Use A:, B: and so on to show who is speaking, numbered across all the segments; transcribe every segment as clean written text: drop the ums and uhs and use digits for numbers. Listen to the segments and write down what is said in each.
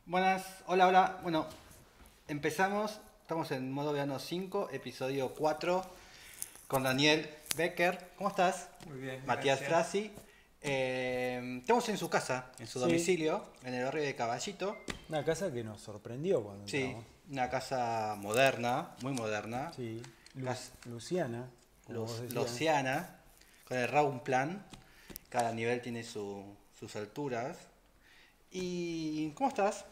A: Buenas, hola, hola. Bueno, empezamos. Estamos en modo verano 5, episodio 4, con Daniel Becker. ¿Cómo estás?
B: Muy bien,
A: Matías
B: gracias.
A: Frasi. Estamos en su casa, en su
C: Sí,
A: domicilio, en el barrio de Caballito.
C: una casa que nos sorprendió cuando
A: Sí,
C: entramos.
A: una casa moderna, muy moderna.
C: Sí,
A: Cas-
C: Luciana, como vos decías.
A: Losiana, con el round plan. Cada nivel tiene sus alturas. ¿Y cómo estás?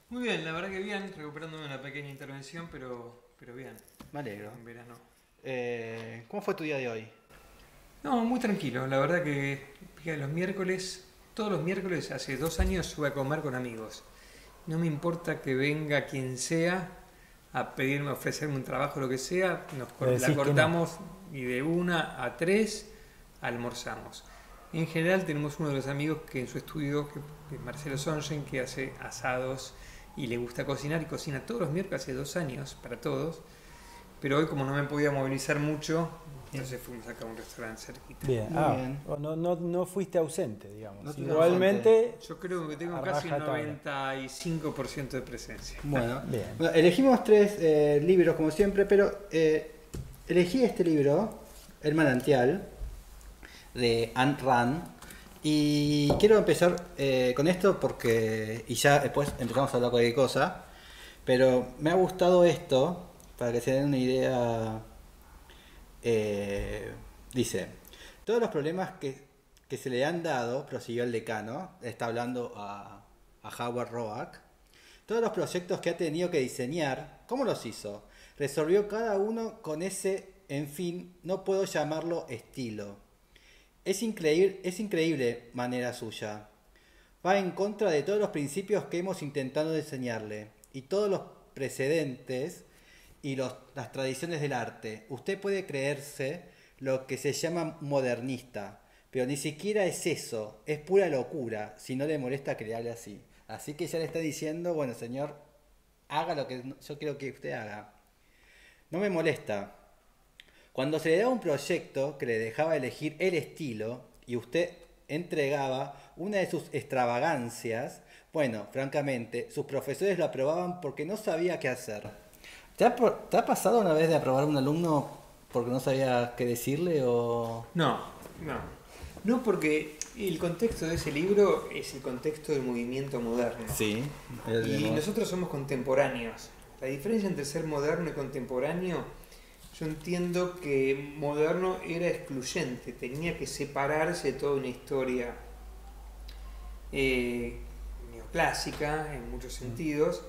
B: Muy bien, la verdad que bien, recuperándome una pequeña intervención, pero bien,
A: Me alegro.
B: en verano.
A: ¿Cómo fue tu día de hoy?
B: No, muy tranquilo, la verdad que fíjate, todos los miércoles, hace 2 años sube a comer con amigos. No me importa que venga quien sea a pedirme, ofrecerme un trabajo, lo que sea,
C: Le decís
B: la
C: que no.
B: cortamos y de 1 a 3 almorzamos. En general tenemos uno de los amigos que en su estudio, que es Marcelo Songen, que hace asados y le gusta cocinar y cocina todos los miércoles hace 2 años para todos. Pero hoy como no me podía movilizar mucho, entonces fuimos acá a un restaurante cerquita.
C: Bien,
A: Muy bien.
C: no fuiste ausente, digamos.
A: No estuve
C: Igualmente,
B: Yo creo que tengo
C: a
B: casi un
C: rajatabla.
B: 95% de presencia.
A: Bueno,
C: Bien.
A: bueno, elegimos tres libros como siempre, pero elegí este libro, El Manantial, de Ayn Rand, y quiero empezar con esto porque, y ya después empezamos a hablar cualquier cosa, pero me ha gustado esto, para que se den una idea, eh, dice, todos los problemas que se le han dado, prosiguió el decano, está hablando a Howard Roark, todos los proyectos que ha tenido que diseñar, ¿cómo los hizo? Resolvió cada uno con ese, en fin, no puedo llamarlo estilo. Es increíble manera suya. Va en contra de todos los principios que hemos intentado enseñarle y todos los precedentes y las tradiciones del arte. Usted puede creerse lo que se llama modernista, pero ni siquiera es eso, es pura locura, si no le molesta que le hable así. Así que ya le está diciendo, bueno señor, haga lo que yo quiero que usted haga. No me molesta. Cuando se le daba un proyecto que le dejaba elegir el estilo y usted entregaba una de sus extravagancias, bueno, francamente, sus profesores lo aprobaban porque no sabía qué hacer. ¿Te ha pasado una vez de aprobar a un alumno porque no sabía qué decirle o...?
B: No, no. No, porque el contexto de ese libro es el contexto del movimiento moderno.
A: Sí.
B: Y nosotros somos contemporáneos. La diferencia entre ser moderno y contemporáneo, yo entiendo que moderno era excluyente, tenía que separarse de toda una historia neoclásica en muchos sentidos.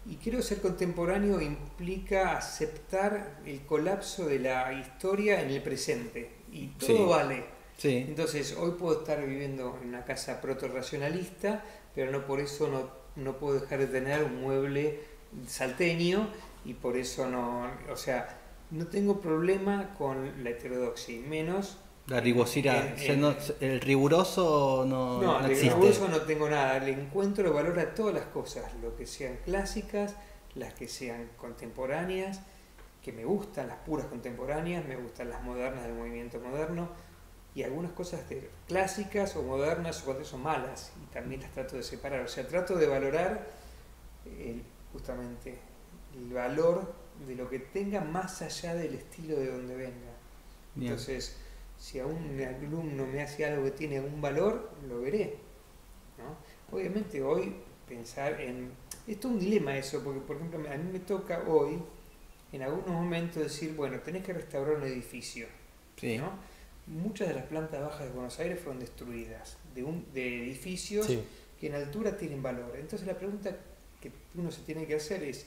B: Y creo que ser contemporáneo implica aceptar el colapso de la historia en el presente. Y todo
A: Sí.
B: vale.
A: Sí.
B: Entonces, hoy puedo estar viviendo en una casa proto-racionalista, pero no por eso no puedo dejar de tener un mueble salteño y por eso no... O sea, no tengo problema con la heterodoxia, y menos...
A: La rigurosidad, el riguroso no,
B: No,
A: no
B: de
A: existe.
B: riguroso no tengo nada, le encuentro valor a todas las cosas, lo que sean clásicas, las que sean contemporáneas, que me gustan las puras contemporáneas, me gustan las modernas del movimiento moderno, y algunas cosas clásicas o modernas o cuando son malas, y también las trato de separar, o sea, trato de valorar justamente el valor de lo que tenga más allá del estilo de donde venga.
A: Bien.
B: Entonces, si a un alumno me hace algo que tiene algún valor, lo veré, ¿no? Obviamente hoy pensar en... Es todo un dilema eso, porque por ejemplo a mí me toca hoy, en algunos momentos, decir, bueno, tenés que restaurar un edificio,
A: Sí.
B: ¿no? Muchas de las plantas bajas de Buenos Aires fueron destruidas, de edificios
C: sí.
B: que en altura tienen valor. Entonces la pregunta que uno se tiene que hacer es,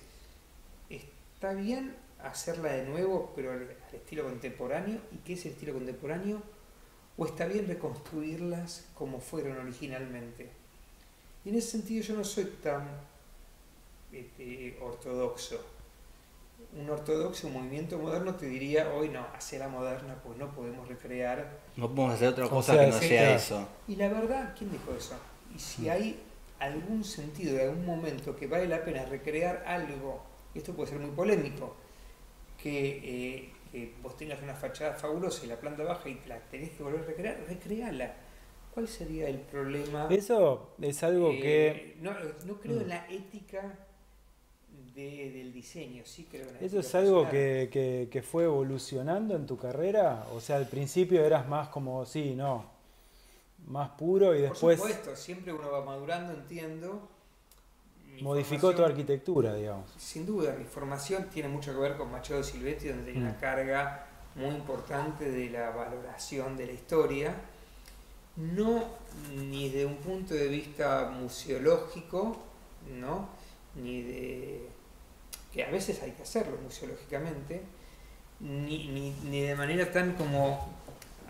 B: ¿está bien hacerla de nuevo pero al estilo contemporáneo? ¿Y qué es el estilo contemporáneo? ¿O está bien reconstruirlas como fueron originalmente? Y en ese sentido yo no soy tan ortodoxo. Un ortodoxo, un movimiento moderno te diría, hoy no, hacerla moderna, pues no podemos recrear.
A: No podemos hacer otra
C: O
A: cosa
C: sea,
A: que no
C: sí,
A: sea
C: claro.
A: eso.
B: Y la verdad, ¿quién dijo eso? Y si hay algún sentido, de algún momento que vale la pena recrear algo, esto puede ser muy polémico, que vos tengas una fachada fabulosa y la planta baja y la tenés que volver a recrear, recreala. ¿Cuál sería el problema?
C: Eso es algo que...
B: No creo en la ética del diseño, sí creo en la
C: ¿Eso
B: ética
C: es algo
B: personal.
C: que fue evolucionando en tu carrera? O sea, al principio eras más como, sí, no, más puro y
B: Por
C: después
B: supuesto, siempre uno va madurando, entiendo. Mi
C: modificó tu
B: formación,
C: arquitectura, digamos.
B: sin duda, mi formación tiene mucho que ver con Machado de Silvestri, donde tenía una carga muy importante de la valoración de la historia, no ni de un punto de vista museológico, ¿no? Ni de que a veces hay que hacerlo museológicamente, ni de manera tan como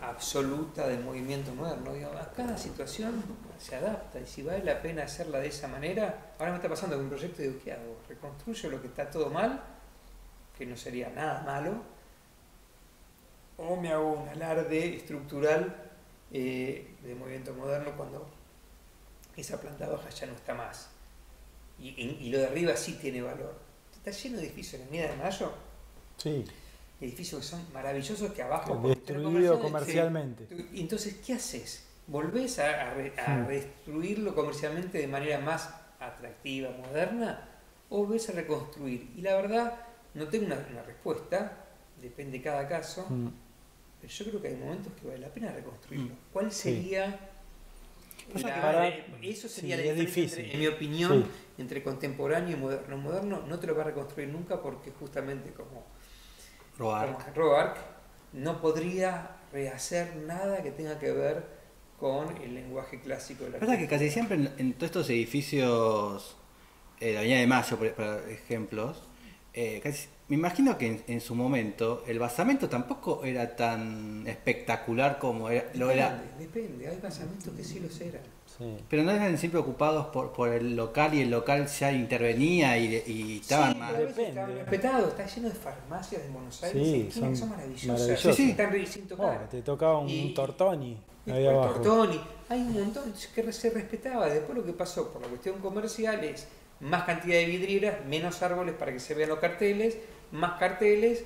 B: absoluta del movimiento moderno. Digo, a cada situación se adapta y si vale la pena hacerla de esa manera, ahora me está pasando con un proyecto y digo, ¿qué hago? ¿Reconstruyo lo que está todo mal? Que no sería nada malo, o me hago un alarde estructural de movimiento moderno cuando esa planta baja ya no está más. Y lo de arriba sí tiene valor. Está lleno de edificios en la Avenida de Mayo,
C: Sí,
B: edificios que son maravillosos que abajo...
C: destruido comercialmente.
B: Y entonces, ¿qué haces? ¿Volvés a destruirlo comercialmente de manera más atractiva, moderna? ¿O volvés a reconstruir? Y la verdad, no tengo una respuesta, depende de cada caso, pero yo creo que hay momentos que vale la pena reconstruirlo. ¿Cuál sería...? Eso sería la
C: es
B: diferencia
C: difícil.
B: en mi opinión, entre contemporáneo y moderno. Moderno no te lo va a reconstruir nunca porque justamente como Roark no podría rehacer nada que tenga que ver con el lenguaje clásico de la
A: La verdad que casi siempre en todos estos edificios, la Avenida de Mayo, por ejemplos, me imagino que en su momento el basamento tampoco era tan espectacular como lo era.
B: Depende, hay basamentos que sí los eran.
C: Sí.
A: Pero no eran siempre ocupados por el local y el local ya intervenía y estaban
B: Sí,
A: más.
B: pero a veces
C: Depende.
B: estaban respetados. Está lleno de farmacias en Buenos Aires,
C: Sí,
B: en esquinas que son maravillosas.
C: maravillosas.
A: Sí, sí.
B: Están sin tocar.
C: Oh, te tocaba un
B: Y-
C: Tortoni ahí
B: el
C: abajo.
B: Tortoni. Hay un montón que se respetaba. Después lo que pasó por la cuestión comercial es más cantidad de vidrieras, menos árboles para que se vean los carteles, más carteles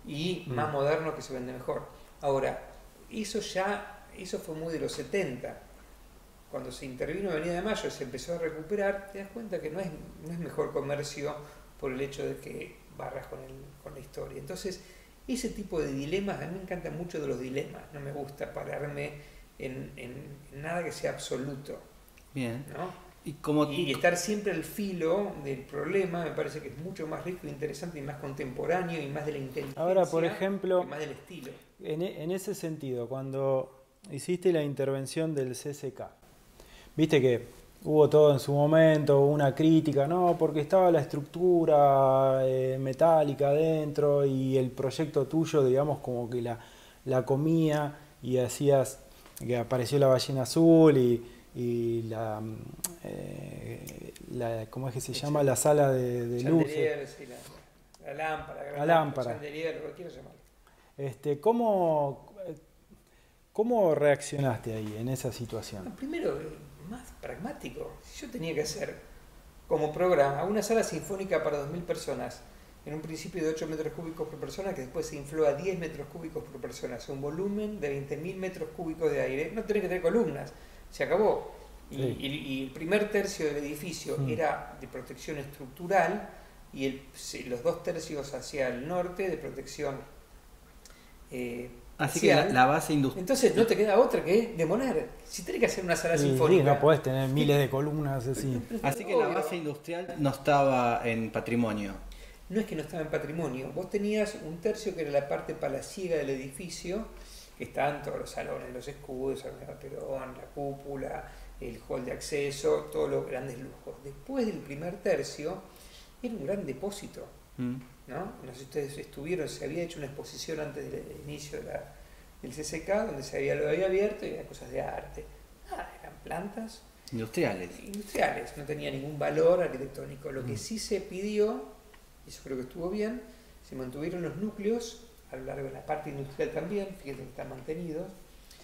B: y más modernos que se venden mejor. Ahora, eso fue muy de los 70. Cuando se intervino Avenida de Mayo y se empezó a recuperar, te das cuenta que no es mejor comercio por el hecho de que barras con la historia. Entonces, ese tipo de dilemas, a mí me encantan mucho de los dilemas. No me gusta pararme en nada que sea absoluto,
A: Bien.
B: ¿no?
A: Y
B: estar siempre al filo del problema me parece que es mucho más rico, interesante y más contemporáneo y más de la inteligencia.
C: Ahora, por ejemplo,
B: que más del estilo.
C: En ese sentido, cuando hiciste la intervención del CCK, viste que hubo todo en su momento, una crítica, no, porque estaba la estructura metálica adentro y el proyecto tuyo, digamos, como que la comía y hacías que apareció la ballena azul y ¿cómo es que se llama? La sala de luces.
B: Chandelier, sí, la lámpara,
C: La lámpara.
B: chandelier, lo que quieras llamar.
C: ¿Cómo reaccionaste ahí en esa situación?
B: Primero, más pragmático. Si yo tenía que hacer como programa una sala sinfónica para 2.000 personas, en un principio de 8 metros cúbicos por persona, que después se infló a 10 metros cúbicos por persona, o sea, un volumen de 20.000 metros cúbicos de aire, no tenés que tener columnas, se acabó. Y el primer tercio del edificio era de protección estructural y los 2 tercios hacia el norte de protección
A: así que la base industrial.
B: Entonces no te queda otra que demoler. Si tenés que hacer una sala sinfónica.
C: Sí, no podés tener miles de columnas así.
A: Así que la base industrial no estaba en patrimonio.
B: No es que no estaba en patrimonio. Vos tenías un tercio que era la parte palaciega del edificio, que estaban todos los salones, los escudos, el Perón, la cúpula, el hall de acceso, todos los grandes lujos. Después del primer tercio era un gran depósito. ¿No? No sé si ustedes estuvieron, se había hecho una exposición antes del inicio del CCK, donde lo había abierto y había cosas de arte. Eran plantas
A: Industriales.
B: no tenía ningún valor arquitectónico. Lo que sí se pidió, y eso creo que estuvo bien, se mantuvieron los núcleos a lo largo de la parte industrial también, fíjate que están mantenidos.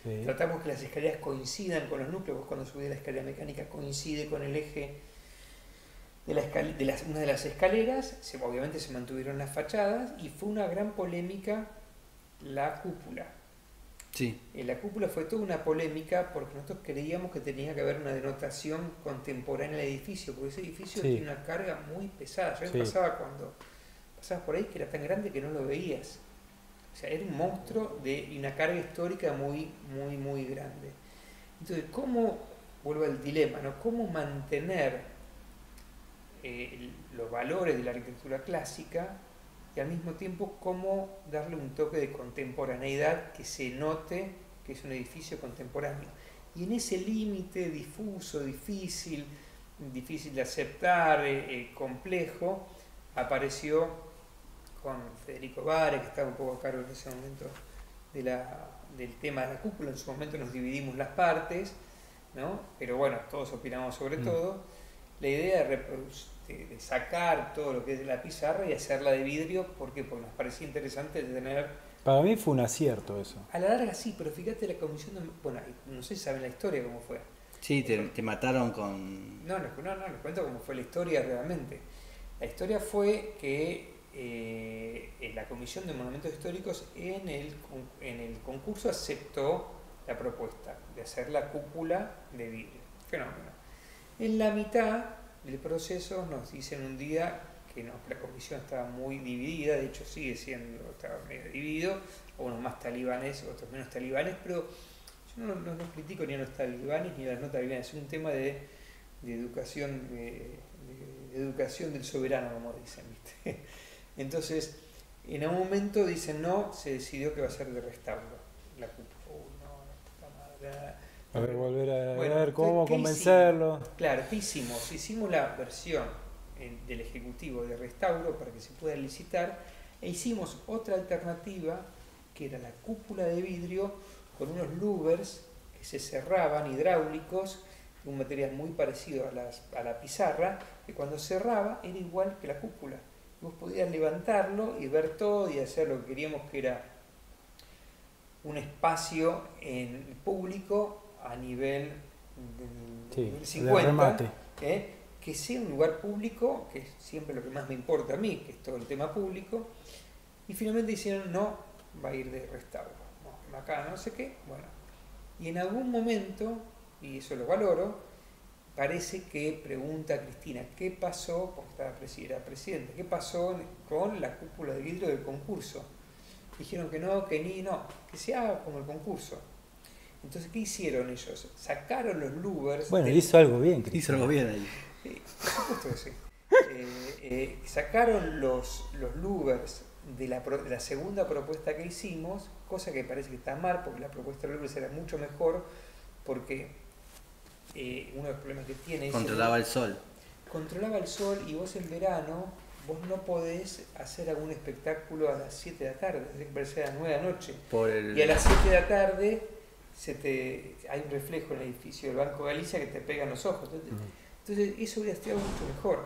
C: Sí.
B: Tratamos que las escaleras coincidan con los núcleos. Vos cuando subís la escalera mecánica coincide con el eje de una de las escaleras. Obviamente se mantuvieron las fachadas y fue una gran polémica la cúpula.
A: Sí.
B: La cúpula fue toda una polémica porque nosotros creíamos que tenía que haber una denotación contemporánea del edificio, porque ese edificio
C: Sí.
B: tiene una carga muy pesada. Yo
C: Sí.
B: pasaba cuando pasabas por ahí que era tan grande que no lo veías. O sea, era un monstruo y una carga histórica muy, muy, muy grande. Entonces, ¿cómo, vuelvo al dilema, ¿no? ¿Cómo mantener los valores de la arquitectura clásica y al mismo tiempo cómo darle un toque de contemporaneidad que se note que es un edificio contemporáneo? Y en ese límite difuso, difícil de aceptar, complejo, apareció con Federico Vare, que estaba un poco a cargo en ese momento del tema de la cúpula. En su momento nos dividimos las partes, ¿no? Pero bueno, todos opinamos sobre todo. La idea de sacar todo lo que es de la pizarra y hacerla de vidrio, ¿por qué? Porque nos parecía interesante tener...
C: Para mí fue un acierto eso.
B: A la larga sí, pero fíjate la comisión, bueno, no sé si saben la historia cómo fue.
A: Sí, te mataron con...
B: No, les cuento cómo fue la historia realmente. La historia fue que en la Comisión de Monumentos Históricos en el concurso aceptó la propuesta de hacer la cúpula de vidrio. Fenómeno. En la mitad del proceso nos dicen un día que no, la comisión estaba muy dividida, de hecho sigue siendo, estaba medio dividido, unos más talibanes, otros menos talibanes, pero yo no critico ni a los talibanes ni a las no talibanes, es un tema de educación, de educación del soberano, como dicen, ¿viste? Entonces, en un momento dicen no, se decidió que va a ser de restauro la cúpula.
C: A ver, volver a
B: Bueno,
C: ver cómo
B: ¿qué
C: convencerlo.
B: hicimos? Claro, ¿qué hicimos? Hicimos la versión del Ejecutivo de restauro para que se pueda licitar e hicimos otra alternativa que era la cúpula de vidrio con unos louvers que se cerraban, hidráulicos, un material muy parecido a la pizarra, que cuando cerraba era igual que la cúpula. Vos podías levantarlo y ver todo y hacer lo que queríamos, que era un espacio en público a nivel del 50, que sea un lugar público, que es siempre lo que más me importa a mí, que es todo el tema público. Y finalmente dijeron no, va a ir de restauro, no, acá no sé qué. Bueno, y en algún momento, y eso lo valoro, parece que pregunta a Cristina, ¿qué pasó? Porque era presidente, ¿qué pasó con la cúpula de vidrio del concurso? Dijeron que no, que se haga como el concurso. Entonces, ¿qué hicieron ellos? Sacaron los louvers.
C: Bueno, hizo algo bien,
A: Cristina. Hizo algo bien ahí.
B: Por supuesto que sí. Sacaron los louvers de la segunda propuesta que hicimos, cosa que parece que está mal, porque la propuesta de louvers era mucho mejor, porque uno de los problemas que tiene es...
A: Controlaba el sol.
B: Controlaba el sol, y vos en verano, vos no podés hacer algún espectáculo a las 7 de la tarde, tiene que ser a las 9 de la noche. Y a las 7 de la tarde hay un reflejo en el edificio del Banco Galicia que te pega en los ojos. Entonces eso hubiera estado mucho mejor.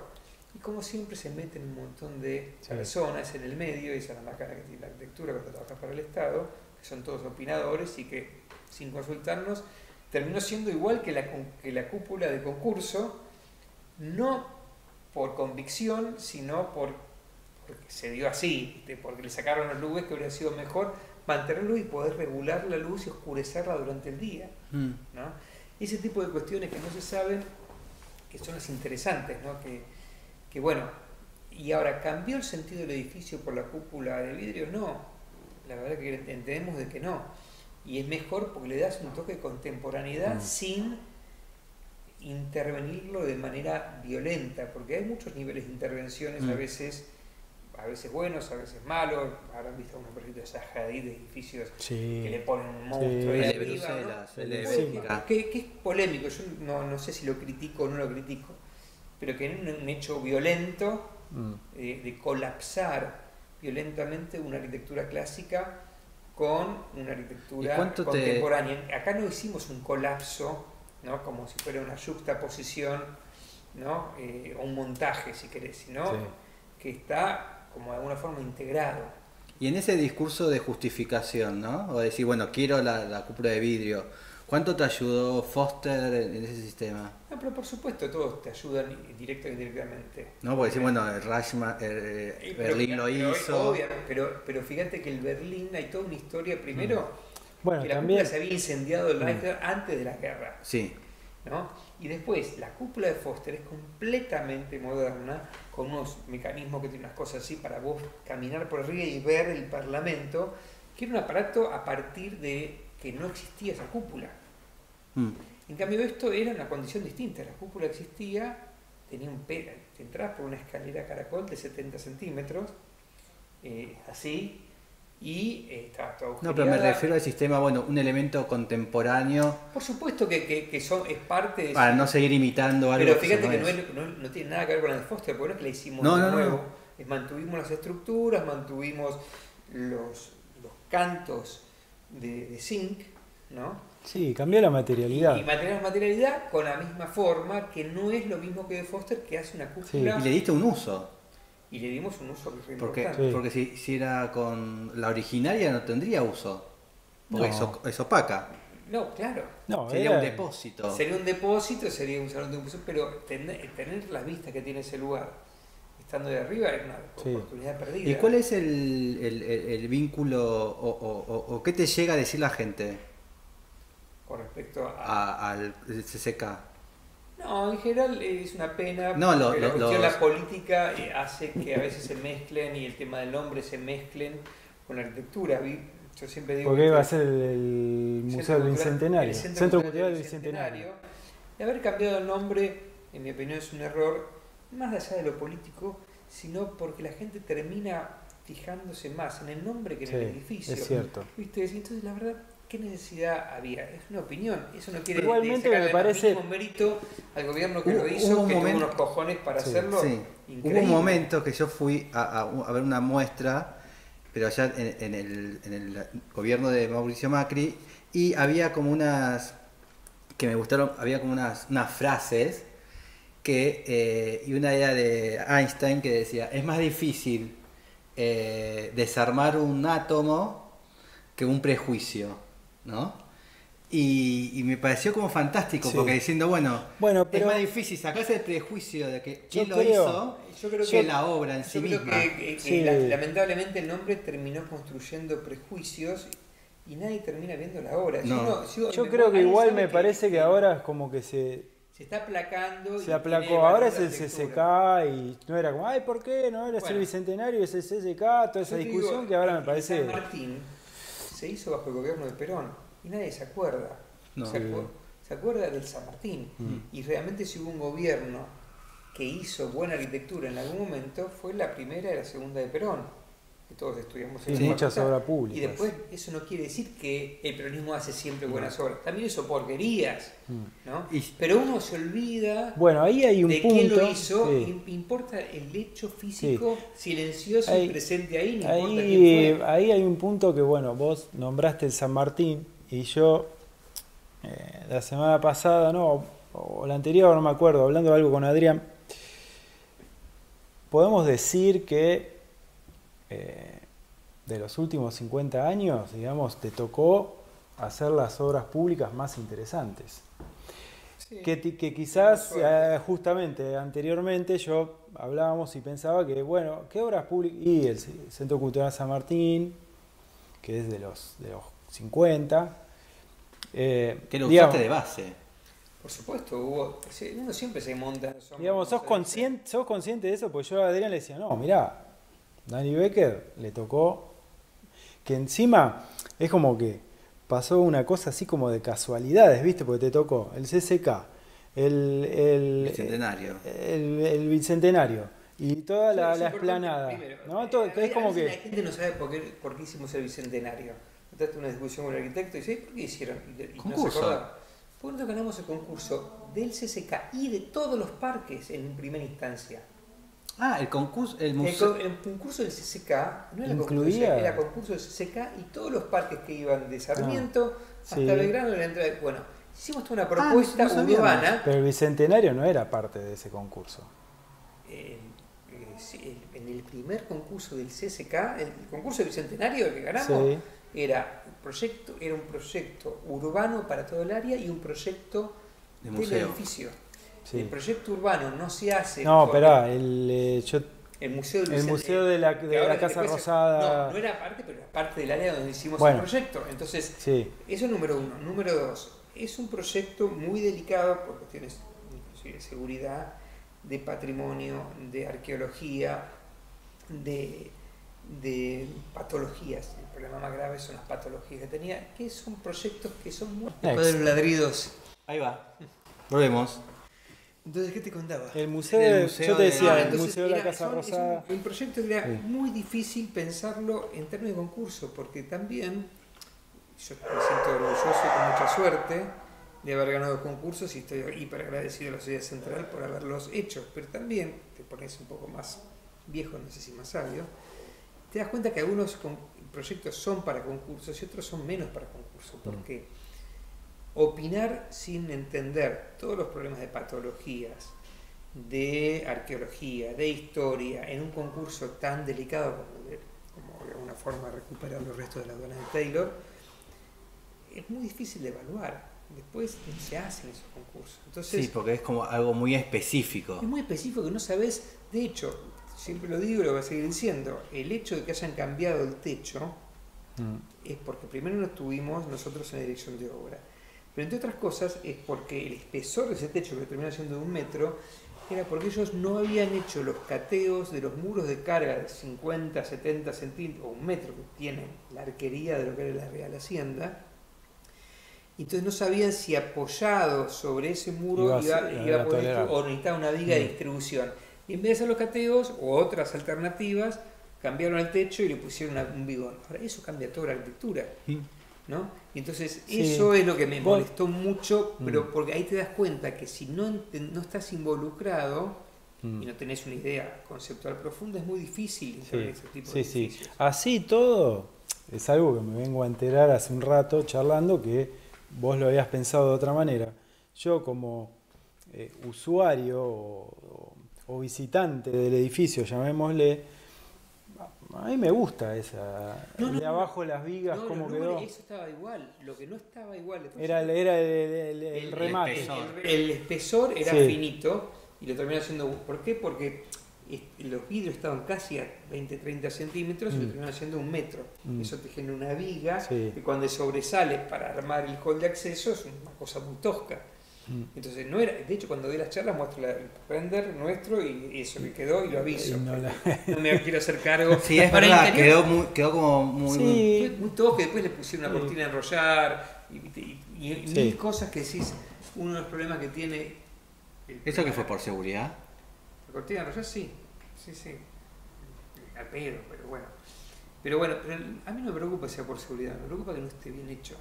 B: Y como siempre se meten un montón de personas en el medio, y esa es la macana que tiene la arquitectura cuando trabajas para el Estado, que son todos opinadores y que sin consultarnos terminó siendo igual que la cúpula de concurso, no por convicción, sino porque se dio así, porque le sacaron los luces, que hubiera sido mejor mantenerlo y poder regular la luz y oscurecerla durante el día, ¿no? Ese tipo de cuestiones que no se saben, que son las interesantes, ¿no? Que bueno, y ahora, ¿cambió el sentido del edificio por la cúpula de vidrio? No, la verdad que entendemos de que no, y es mejor porque le das un toque de contemporaneidad sin intervenirlo de manera violenta, porque hay muchos niveles de intervenciones, a veces buenos, a veces malos. Habrán visto unos proyectos de Zaha Hadid de edificios que le ponen un monstruo ahí arriba, ¿no? Que es polémico, yo no sé si lo critico o no lo critico, pero que en un hecho violento de colapsar violentamente una arquitectura clásica con una arquitectura contemporánea. Acá no hicimos un colapso, ¿no? Como si fuera una juxtaposición, ¿no? O un montaje, si querés, sino que está como de alguna forma integrado.
A: Y en ese discurso de justificación, ¿no? O decir, bueno, quiero la cúpula de vidrio, ¿cuánto te ayudó Foster en ese sistema?
B: No, pero por supuesto todos te ayudan directa e indirectamente.
A: No, porque decir, bueno, Berlín lo hizo.
B: Pero fíjate que el Berlín hay toda una historia, primero,
C: Bueno,
B: que la
C: también.
B: cúpula se había incendiado el Reichstag antes de la guerra,
A: Sí.
B: ¿no? Y después, la cúpula de Foster es completamente moderna, con unos mecanismos que tienen unas cosas así para vos caminar por arriba y ver el Parlamento, que era un aparato a partir de que no existía esa cúpula.
A: Mm.
B: En cambio, esto era una condición distinta. La cúpula existía, tenía un te entrabas por una escalera caracol de 70 centímetros, así, y estaba todo
A: No, pero me refiero al sistema, bueno, un elemento contemporáneo
B: Por supuesto que es parte de
A: para no seguir imitando algo.
B: pero fíjate
A: no
B: que
A: es.
B: no tiene nada que ver con la de Foster, porque no es que la hicimos
A: No,
B: de
A: no,
B: nuevo.
A: no.
B: Mantuvimos las estructuras, mantuvimos los cantos de zinc, ¿no?
C: Sí, cambió la
B: Y
C: materialidad.
B: materialidad con la misma forma, que no es lo mismo que de Foster, que hace una cúpula.
A: Y le diste un uso.
B: Y le dimos un uso que fue
A: Porque,
B: importante.
C: Sí.
A: porque si era con la originaria no tendría uso. Porque
C: No.
A: es opaca.
B: No, claro.
C: No,
A: Sería
C: era-
A: un depósito.
B: Sería un depósito, sería un salón de depósito, pero tener las vistas que tiene ese lugar, estando de arriba, es una
C: Sí.
B: oportunidad perdida.
A: ¿Y cuál es el vínculo o qué te llega a decir la gente
B: Con respecto a...
A: al CCK?
B: No, en general es una pena,
A: No,
B: porque la cuestión,
A: los-
B: la política hace que a veces se mezclen y el tema del nombre se mezclen con la arquitectura. Yo siempre digo
C: Porque
B: que
C: iba a ser el Museo del Bicentenario.
B: el
C: Centro Cultural del Bicentenario.
B: De haber cambiado el nombre, en mi opinión, es un error, más allá de lo político, sino porque la gente termina fijándose más en el nombre que en el
C: Sí,
B: edificio.
C: es cierto.
B: ¿Viste? Entonces, la verdad, ¿qué necesidad había? Es una opinión. Eso no quiere
C: Igualmente
B: sacarle
C: me parece-
B: el mínimo mérito al gobierno que
A: Hubo-
B: lo hizo,
A: hubo un
B: que tuvo
A: momento-
B: unos cojones para
C: Sí,
B: hacerlo.
A: Sí.
B: Increíble.
A: Hubo un momento que yo fui a ver una muestra, pero allá en el gobierno de Mauricio Macri, y había como unas que me gustaron, había como unas frases y una idea de Einstein que decía, es más difícil desarmar un átomo que un prejuicio, ¿no? Y me pareció como fantástico,
C: Sí.
A: porque diciendo, bueno,
C: Pero-
A: es más difícil sacarse el prejuicio de que
C: Yo
A: quién lo
C: creo-
A: hizo
B: Yo creo
A: que la obra en sí
B: yo creo
A: misma.
B: que
C: Sí.
B: lamentablemente el nombre terminó construyendo prejuicios y nadie termina viendo la obra.
A: No.
C: Yo creo que igual me parece que ahora es como que
B: se está aplacando.
C: se aplacó. Ahora es el CCK y no era como, ay, ¿por qué? No era
B: Bueno.
C: el Bicentenario, es el CCK, toda esa
B: Yo te
C: discusión
B: digo,
C: que ahora me
B: en
C: parece...
B: San Martín se hizo bajo el gobierno de Perón y nadie se acuerda.
A: No.
B: Se acuerda del San Martín. Y realmente si hubo un gobierno que hizo buena arquitectura en algún momento, fue la primera y la segunda de Perón, que todos estudiamos
C: Sí,
B: en la
C: muchas
B: facultad.
C: obras públicas.
B: Y después eso no quiere decir que el peronismo hace siempre buenas obras. También hizo porquerías, ¿no?
A: Y-
B: Pero uno se olvida
C: Bueno, ahí hay un
B: de
C: punto...
B: quién lo hizo,
C: sí.
B: importa el hecho físico silencioso
C: Ahí-
B: y presente ahí, no importa
C: Ahí,
B: quién fue.
C: ahí hay un punto que, bueno, vos nombraste el San Martín y yo la semana pasada, no, o la anterior, no me acuerdo, hablando de algo con Adrián, podemos decir que de los últimos 50 años, digamos, te tocó hacer las obras públicas más interesantes.
B: Sí.
C: Que quizás
B: Suerte.
C: justamente anteriormente yo hablábamos y pensaba que, bueno, ¿qué obras públicas? Y el Centro Cultural San Martín, que es de los 50.
A: Que lo
C: digamos,
A: usaste de base.
B: Por supuesto, uno siempre se monta en los hombros,
C: digamos, sos consciente de eso, pues yo a Adrián le decía, no, mirá, Dani Becker le tocó, que encima es como que pasó una cosa así como de casualidades, ¿viste? Porque te tocó el CCK, el
A: Bicentenario.
C: el Bicentenario y toda
B: Sí,
C: la
B: es importante,
C: explanada,
B: primero,
C: ¿no? Todo, que es como
B: a veces
C: que...
B: la gente no sabe por qué hicimos el bicentenario. Entonces una discusión con el arquitecto y dice, ¿por qué hicieron? Y no se
A: Concurso.
B: acordaba. Por nosotros ganamos el concurso del CCK y de todos los parques en primera instancia.
A: Ah, el concurso, el
B: El,
A: museo.
B: el concurso del CCK no era
C: Incluía-
B: concurso, era concurso del CCK y todos los parques que iban de Sarmiento hasta
C: sí.
B: Belgrano en la entrada. Bueno, hicimos toda una propuesta
A: no sabíamos.
B: urbana.
C: Pero el Bicentenario no era parte de ese concurso.
B: Sí, en el primer concurso del CCK, el concurso del Bicentenario que ganamos,
C: Sí.
B: era un proyecto urbano para todo el área y un proyecto
A: De
B: del
A: museo.
B: edificio.
C: Sí.
B: El proyecto urbano no se hace.
C: No,
B: porque-
C: esperá, yo
B: El Museo del
C: El
B: Vicente,
C: Museo de la
B: que ahora
C: Casa
B: después
C: Rosada.
B: No, no era parte, pero era parte del área donde hicimos
C: Bueno.
B: el proyecto. Entonces,
C: Sí.
B: eso es número uno. Número dos, es un proyecto muy delicado por cuestiones inclusive de seguridad, de patrimonio, de arqueología, de patologías. El problema más grave son las patologías que tenía, que son proyectos que son muy... Después de los ladridos.
A: Ahí va. Volvemos.
B: Entonces, ¿qué te contaba?
C: El museo,
A: El museo
C: yo te
A: de-
C: decía, el
B: Entonces,
C: Museo de la
B: era-
C: Casa
B: son-
C: Rosada.
B: es un proyecto que era
C: Sí.
B: muy difícil pensarlo en términos de concurso, porque también yo me siento orgulloso y con mucha suerte de haber ganado concursos y estoy hiper agradecido a la Sociedad Central por haberlos hecho, pero también te pones un poco más viejo, no sé si más sabio, te das cuenta que algunos proyectos son para concursos y otros son menos para concursos, porque opinar sin entender todos los problemas de patologías, de arqueología, de historia, en un concurso tan delicado como de alguna forma recuperar los restos de la aduana de Taylor, es muy difícil de evaluar. Después no se hacen esos concursos. Entonces,
A: Sí, porque es como algo muy específico.
B: es muy específico que no sabes. De hecho, siempre lo digo y lo voy a seguir diciendo, el hecho de que hayan cambiado el techo es porque primero no estuvimos nosotros en la dirección de obra. Pero entre otras cosas es porque el espesor de ese techo, que terminó siendo de 1 metro, era porque ellos no habían hecho los cateos de los muros de carga de 50, 70 centímetros, o 1 metro que tiene la arquería de lo que era la Real Hacienda. Y entonces no sabían si apoyado sobre ese muro iba a poder o necesitaba una viga de distribución. Y en vez de hacer los cateos o otras alternativas, cambiaron el techo y le pusieron un bigón. Ahora, eso cambia toda la arquitectura, ¿no? Y entonces, eso es lo que me molestó mucho, pero porque ahí te das cuenta que si no estás involucrado y no tenés una idea conceptual profunda, es muy difícil entender ese tipo de edificios.
C: Así todo, es algo que me vengo a enterar hace un rato charlando, que vos lo habías pensado de otra manera. Yo como usuario o visitante del edificio, llamémosle, a mí me gusta esa. De abajo las vigas, cómo quedó.
B: Eso estaba igual. Lo que no estaba igual
C: Era el remate.
B: El espesor era finito y lo terminó haciendo. ¿Por qué? Porque los vidrios estaban casi a 20-30 centímetros y lo terminaron haciendo 1 metro. Eso te genera una viga que cuando sobresale para armar el hall de acceso es una cosa muy tosca. Entonces no era, de hecho cuando doy las charlas muestro el render nuestro y eso que quedó y lo aviso. No me quiero hacer cargo.
A: Sí, es verdad, quedó como muy...
B: Muy tosco, después le pusieron una cortina a enrollar y mil cosas que decís, uno de los problemas que tiene...
A: ¿Eso que fue por seguridad?
B: La cortina a enrollar sí, al pedo, pero bueno, a mí no me preocupa sea por seguridad, me preocupa que no esté bien hecho.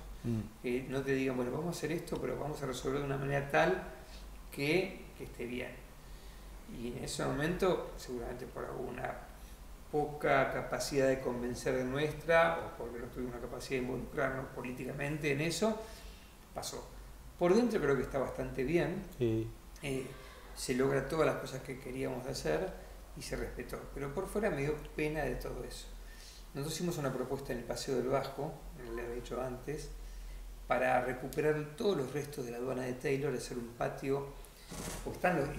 B: Que no te digan, bueno, vamos a hacer esto, pero vamos a resolver de una manera tal que esté bien. Y en ese momento, seguramente por alguna poca capacidad de convencer de nuestra, o porque no tuvimos una capacidad de involucrarnos políticamente en eso, pasó. Por dentro creo que está bastante bien. Se logra todas las cosas que queríamos hacer y se respetó. Pero por fuera me dio pena de todo eso. Nosotros hicimos una propuesta en el Paseo del Bajo, le había dicho antes, para recuperar todos los restos de la aduana de Taylor, hacer un patio.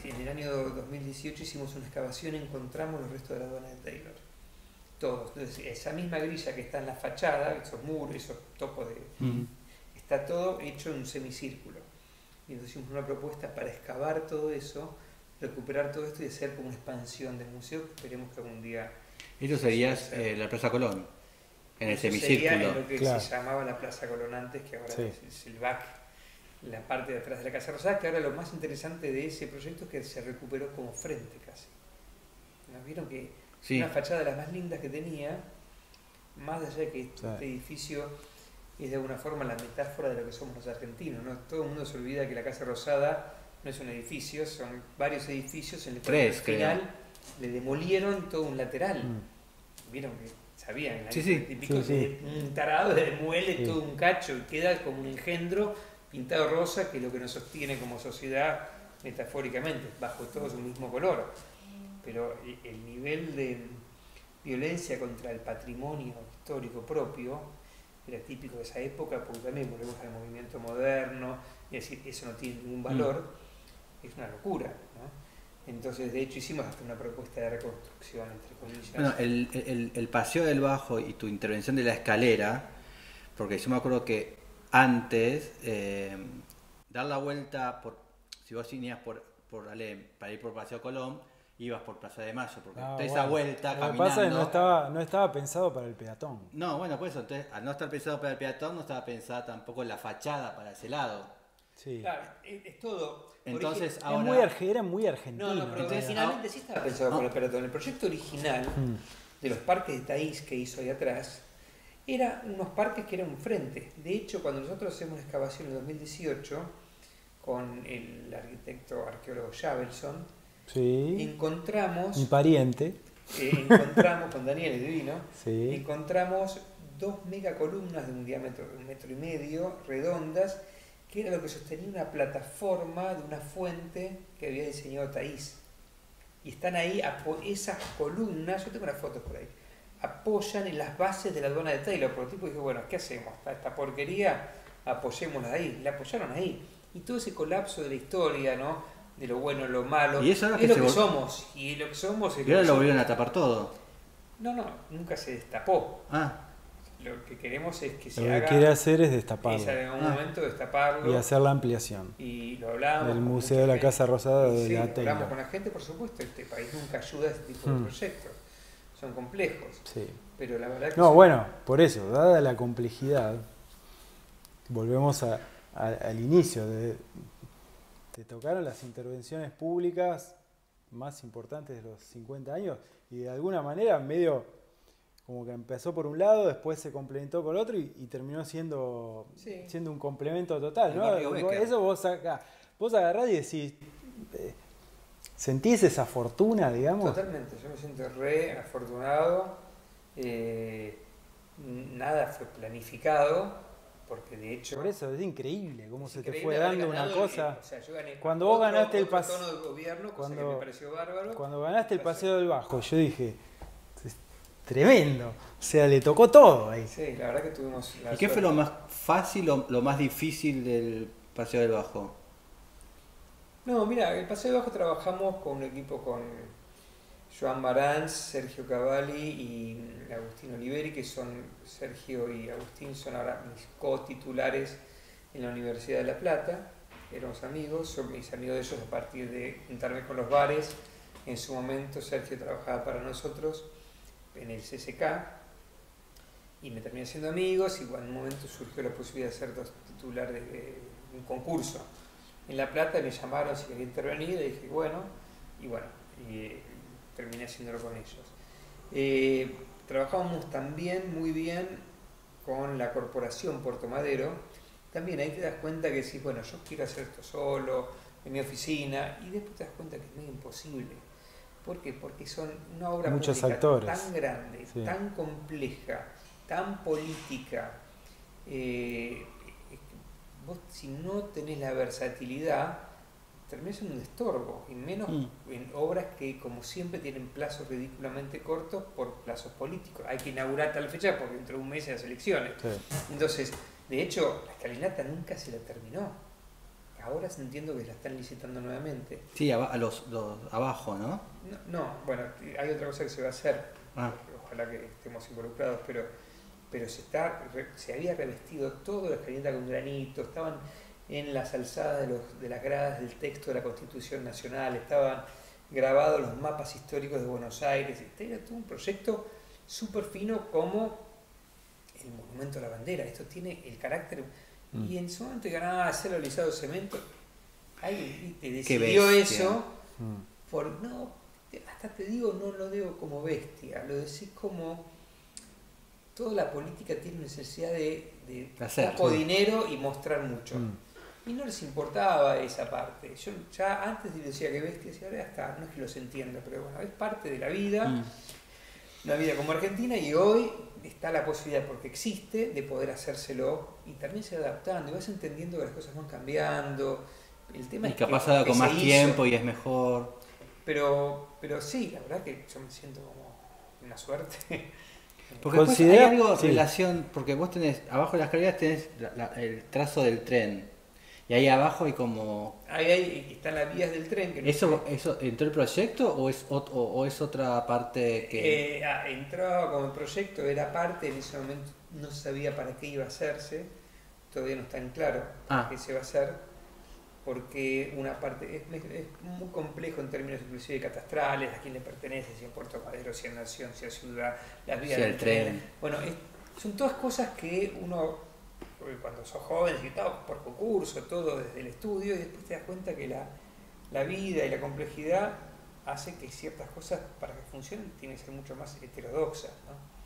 B: En el año 2018 hicimos una excavación y encontramos los restos de la aduana de Taylor. Todos. Entonces, esa misma grilla que está en la fachada, esos muros, esos topos está todo hecho en un semicírculo. Y entonces hicimos una propuesta para excavar todo eso, recuperar todo esto y hacer como una expansión del museo que esperemos que algún día...
A: Eso sería la Plaza Colón, en el semicírculo.
B: Sería lo que se llamaba la Plaza Colón antes, que ahora es el back, la parte de atrás de la Casa Rosada, que ahora lo más interesante de ese proyecto es que se recuperó como frente casi. ¿No? Vieron que una fachada de las más lindas que tenía, más allá de que este edificio es de alguna forma la metáfora de lo que somos los argentinos, ¿no? Todo el mundo se olvida que la Casa Rosada no es un edificio, son varios edificios en el cual al final le demolieron todo un lateral. Vieron que sabían, un tarado le demuele todo un cacho y queda como un engendro pintado rosa, que es lo que nos sostiene como sociedad metafóricamente, bajo todo su mismo color. Pero el nivel de violencia contra el patrimonio histórico propio era típico de esa época, porque también volvemos al movimiento moderno, y decir, eso no tiene ningún valor, es una locura, ¿no? Entonces, de hecho, hicimos hasta una propuesta de reconstrucción, entre comillas.
A: Bueno, el paseo del Bajo y tu intervención de la escalera, porque yo me acuerdo que antes, dar la vuelta, si vos venías por Alem para ir por Paseo Colón, ibas por Plaza de Mayo, porque esa vuelta
C: lo
A: caminando...
C: que pasa es que no estaba pensado para el peatón.
A: No, bueno, por eso, entonces, al no estar pensado para el peatón, no estaba pensada tampoco la fachada para ese lado.
C: Sí.
B: Claro, es todo.
A: Entonces,
C: ahora... Era muy argentino.
B: No, pero originalmente sí estaba pensado para el peatón. El proyecto original de los parques de Taís que hizo ahí atrás, eran unos parques que eran un frente. De hecho, cuando nosotros hacemos una excavación en 2018, con el arquitecto arqueólogo Javelson,
C: sí.
B: Encontramos...
C: Mi pariente.
B: Encontramos, con Daniel es divino,
C: sí.
B: Encontramos 2 megacolumnas de un diámetro de 1,5 metros, redondas, que era lo que sostenía una plataforma de una fuente que había diseñado Taís. Y están ahí, esas columnas, yo tengo unas fotos por ahí, apoyan en las bases de la aduana de Taylor. Por el tipo dije, bueno, ¿qué hacemos? Esta porquería, apoyémosla ahí. La apoyaron ahí. Y todo ese colapso de la historia, ¿no? De lo bueno, lo malo.
A: Y eso es
B: lo que somos. Y lo que somos es
A: y ahora lo volvieron a tapar todo.
B: No, nunca se destapó.
A: Ah.
B: Lo que queremos es que se
C: haga...
B: Lo
C: que quiere hacer es destaparlo.
B: En algún momento destaparlo.
C: Y hacer la ampliación.
B: Y lo hablamos.
C: Del Museo de la Casa Rosada de la Taylor.
B: Hablamos con la gente, por supuesto. Este país nunca ayuda a este tipo de proyectos. Son complejos.
C: Sí.
B: Pero la verdad que
C: bueno, por eso, dada la complejidad, volvemos al inicio. Te tocaron las intervenciones públicas más importantes de los 50 años y de alguna manera medio como que empezó por un lado, después se complementó con el otro y terminó siendo un complemento total, ¿no? Eso vos agarrás y decís, ¿sentís esa fortuna, digamos?
B: Totalmente, yo me siento re afortunado. Nada fue planificado. Porque de hecho...
C: Por eso es increíble cómo se te fue dando una cosa.
B: O sea, yo gané
C: cuando vos ganaste el paseo...
B: tono de gobierno, cosa que me pareció bárbaro.
C: Cuando ganaste el Paseo del Bajo, yo dije, es tremendo. O sea, le tocó todo ahí.
B: Sí, la verdad que tuvimos la
A: ¿Y qué fue lo más fácil o lo más difícil del Paseo del Bajo?
B: No, mira, el Paseo del Bajo trabajamos con un equipo con Joan Marans, Sergio Cavalli y Agustín Oliveri, que son, Sergio y Agustín son ahora mis co-titulares en la Universidad de La Plata. Éramos amigos, son mis amigos de ellos a partir de juntarme con los bares. En su momento Sergio trabajaba para nosotros en el CCK y me terminé siendo amigos, y en un momento surgió la posibilidad de ser titular de un concurso en La Plata. Me llamaron si quería intervenir y dije bueno, y terminé haciéndolo con ellos. Trabajamos también muy bien con la corporación Puerto Madero. También ahí te das cuenta que sí, bueno, yo quiero hacer esto solo, en mi oficina, y después te das cuenta que es medio imposible. ¿Por qué? Porque son una obra
C: muchos
B: pública
C: actores,
B: tan grande,
C: sí,
B: tan compleja, tan política. Vos, si no tenés la versatilidad, terminás siendo un estorbo, y menos en obras que, como siempre, tienen plazos ridículamente cortos por plazos políticos. Hay que inaugurar tal fecha porque dentro de un mes hay las elecciones. Sí. Entonces, de hecho, la escalinata nunca se la terminó. Ahora entiendo que la están licitando nuevamente.
A: Sí, los abajo, ¿no?
B: No, bueno, hay otra cosa que se va a hacer. Ojalá que estemos involucrados, pero se había revestido toda la escalinata con granito, estaban en las alzadas de las gradas del texto de la Constitución Nacional, estaban grabados los mapas históricos de Buenos Aires. Este era todo un proyecto súper fino, como el Monumento a la Bandera. Esto tiene el carácter... Y en su momento ganaba hacerlo alisado de cemento. Ahí te decidió eso. Hasta te digo, no lo digo como bestia, lo decís como... Toda la política tiene necesidad de poco dinero y mostrar mucho. Y no les importaba esa parte. Yo ya antes decía que bestia, y ahora ya está, no es que los entienda, pero bueno, es parte de la vida, una vida como Argentina, y hoy está la posibilidad, porque existe, de poder hacérselo, y también se va adaptando, y vas entendiendo que las cosas van cambiando. El tema
A: y
B: es
A: que ha pasado con más tiempo y es mejor.
B: Pero sí, la verdad que yo me siento como una suerte.
A: Porque después hay algo relación, porque vos tenés, abajo de las escaleras tenés el trazo del tren. Y ahí abajo hay como...
B: Ahí están las vías del tren. Que
A: ¿Eso entró el proyecto o es otra parte que...?
B: Entraba como el proyecto, era parte, en ese momento no sabía para qué iba a hacerse, todavía no está en claro para qué se va a hacer, porque una parte es muy complejo en términos inclusive catastrales, a quién le pertenece, si es Puerto Madero, si es Nación, si es ciudad, las vías del tren. Bueno, son todas cosas que uno, cuando sos joven, y todo por concurso, todo desde el estudio, y después te das cuenta que la vida y la complejidad hace que ciertas cosas, para que funcionen, tienen que ser mucho más heterodoxas, ¿no?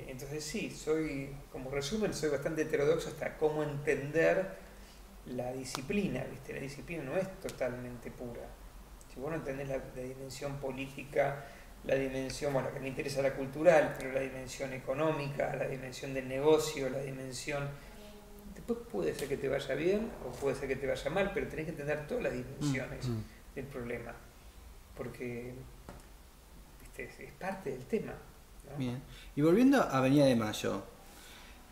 B: Entonces sí, como resumen, soy bastante heterodoxo hasta cómo entender la disciplina, ¿viste? La disciplina no es totalmente pura. Si vos no entendés la dimensión política, la dimensión, bueno, que me interesa la cultural, pero la dimensión económica, la dimensión del negocio, la dimensión... Después puede ser que te vaya bien o puede ser que te vaya mal, pero tenés que entender todas las dimensiones del problema, porque ¿viste? Es parte del tema, ¿no?
A: Bien. Y volviendo a Avenida de Mayo,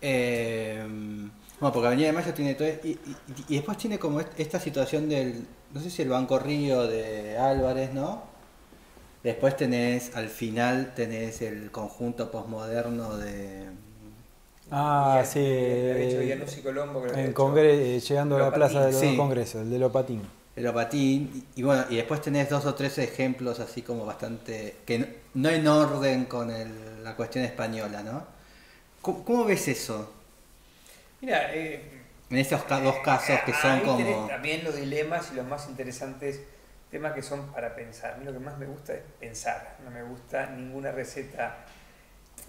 A: bueno, porque Avenida de Mayo tiene todo y después tiene como esta situación del, no sé si el Banco Río de Álvarez, ¿no? Después al final tenés el conjunto posmoderno de...
C: Sí.
B: Colombo,
C: llegando a la Plaza de los Congresos, el de Lopatín.
A: El Lopatín, y bueno, y después tenés 2 o 3 ejemplos así como bastante... que no en orden con la cuestión española, ¿no? ¿Cómo ves eso?
B: Mira,
A: en esos 2 casos que son como...
B: Tenés también los dilemas y los más interesantes temas que son para pensar. A mí lo que más me gusta es pensar, no me gusta ninguna receta.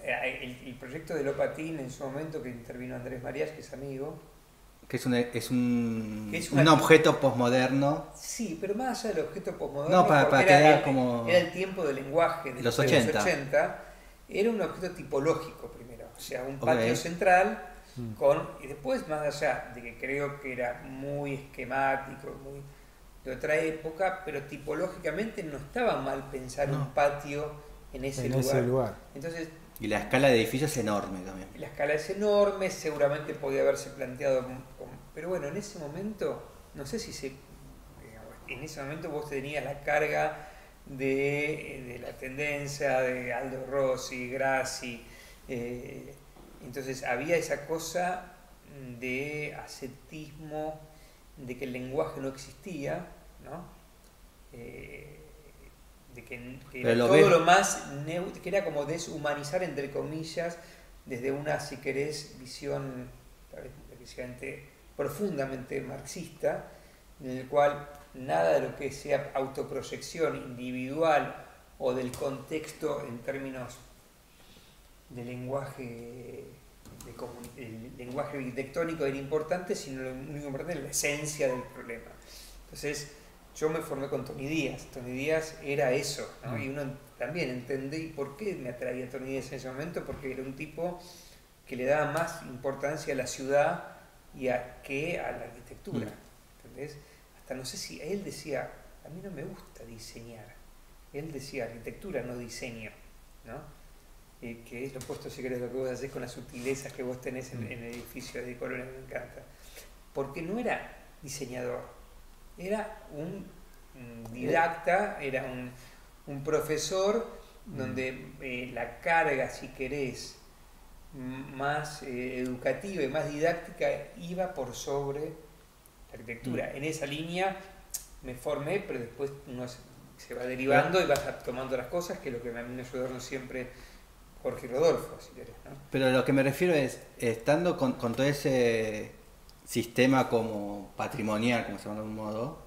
B: El proyecto de Lopatín en su momento, que intervino Andrés Marías, que es amigo...
A: Que es un objeto posmoderno.
B: Sí, pero más allá del objeto posmoderno,
A: no, para
B: era,
A: como...
B: era el tiempo del lenguaje de
A: los 80.
B: Era un objeto tipológico primero, o sea, un patio central y después, más allá de que creo que era muy esquemático, muy de otra época, pero tipológicamente no estaba mal pensar un patio en ese lugar. Entonces,
A: y la escala de edificio es enorme también.
B: La escala es enorme, seguramente podía haberse planteado, pero bueno, en ese momento, no sé si en ese momento vos tenías la carga de la tendencia de Aldo Rossi, Grassi, entonces había esa cosa de ascetismo, de que el lenguaje no existía, ¿no? De que era todo lo más que era como deshumanizar, entre comillas, desde una, si querés, visión profundamente marxista, en el cual nada de lo que sea autoproyección individual o del contexto en términos de lenguaje el lenguaje arquitectónico era importante, sino lo único importante era la esencia del problema. Entonces yo me formé con Tony Díaz. Tony Díaz era eso, ¿no? Y uno también entendí por qué me atraía Tony Díaz en ese momento, porque era un tipo que le daba más importancia a la ciudad que a la arquitectura, ¿entendés? Hasta no sé si él decía, a mí no me gusta diseñar, él decía arquitectura, no diseño, ¿no? Que es lo opuesto, si querés, lo que vos hacés con las sutilezas que vos tenés en el edificio de Colonia, me encanta, porque no era diseñador, era un didacta, era un profesor donde la carga, si querés, más educativa y más didáctica iba por sobre la arquitectura. En esa línea me formé, pero después uno se va derivando y vas tomando las cosas, que es lo que a mí me ayudaron siempre Jorge y Rodolfo, si querés, ¿no?
A: Pero lo que me refiero es, estando con todo ese sistema como patrimonial, como se llama de algún modo,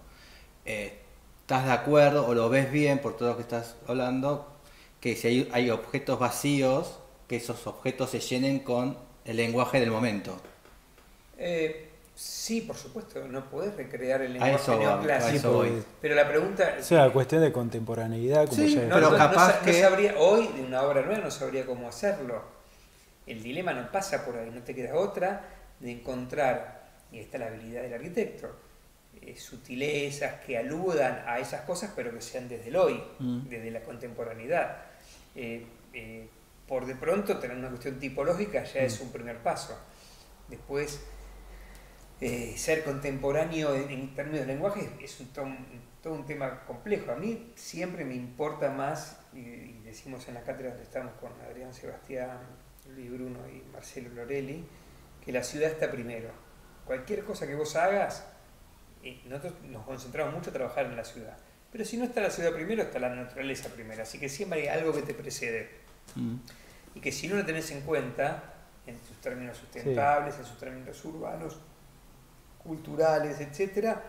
A: ¿estás de acuerdo o lo ves bien por todo lo que estás hablando, que si hay objetos vacíos, que esos objetos se llenen con el lenguaje del momento?
B: Sí, por supuesto, no podés recrear el lenguaje neoclásico.
A: Eso voy.
B: Pero la pregunta...
C: O sea, cuestión de contemporaneidad, como
A: sí,
C: ya
A: pero capaz
B: no sabría, hoy, de una obra nueva, no sabría cómo hacerlo. El dilema no pasa por ahí, no te queda otra de encontrar, y esta es la habilidad del arquitecto, sutilezas que aludan a esas cosas, pero que sean desde el hoy, desde la contemporaneidad. Por de pronto, tener una cuestión tipológica ya es un primer paso. Después, ser contemporáneo en términos de lenguaje es todo un tema complejo. A mí siempre me importa más, y decimos en la cátedra donde estamos con Adrián Sebastián, Luis Bruno y Marcelo Lorelli, que la ciudad está primero. Cualquier cosa que vos hagas, nosotros nos concentramos mucho a trabajar en la ciudad. Pero si no está la ciudad primero, está la naturaleza primero. Así que siempre hay algo que te precede. Y que si no lo tenés en cuenta, en sus términos sustentables, en sus términos urbanos, culturales, etcétera,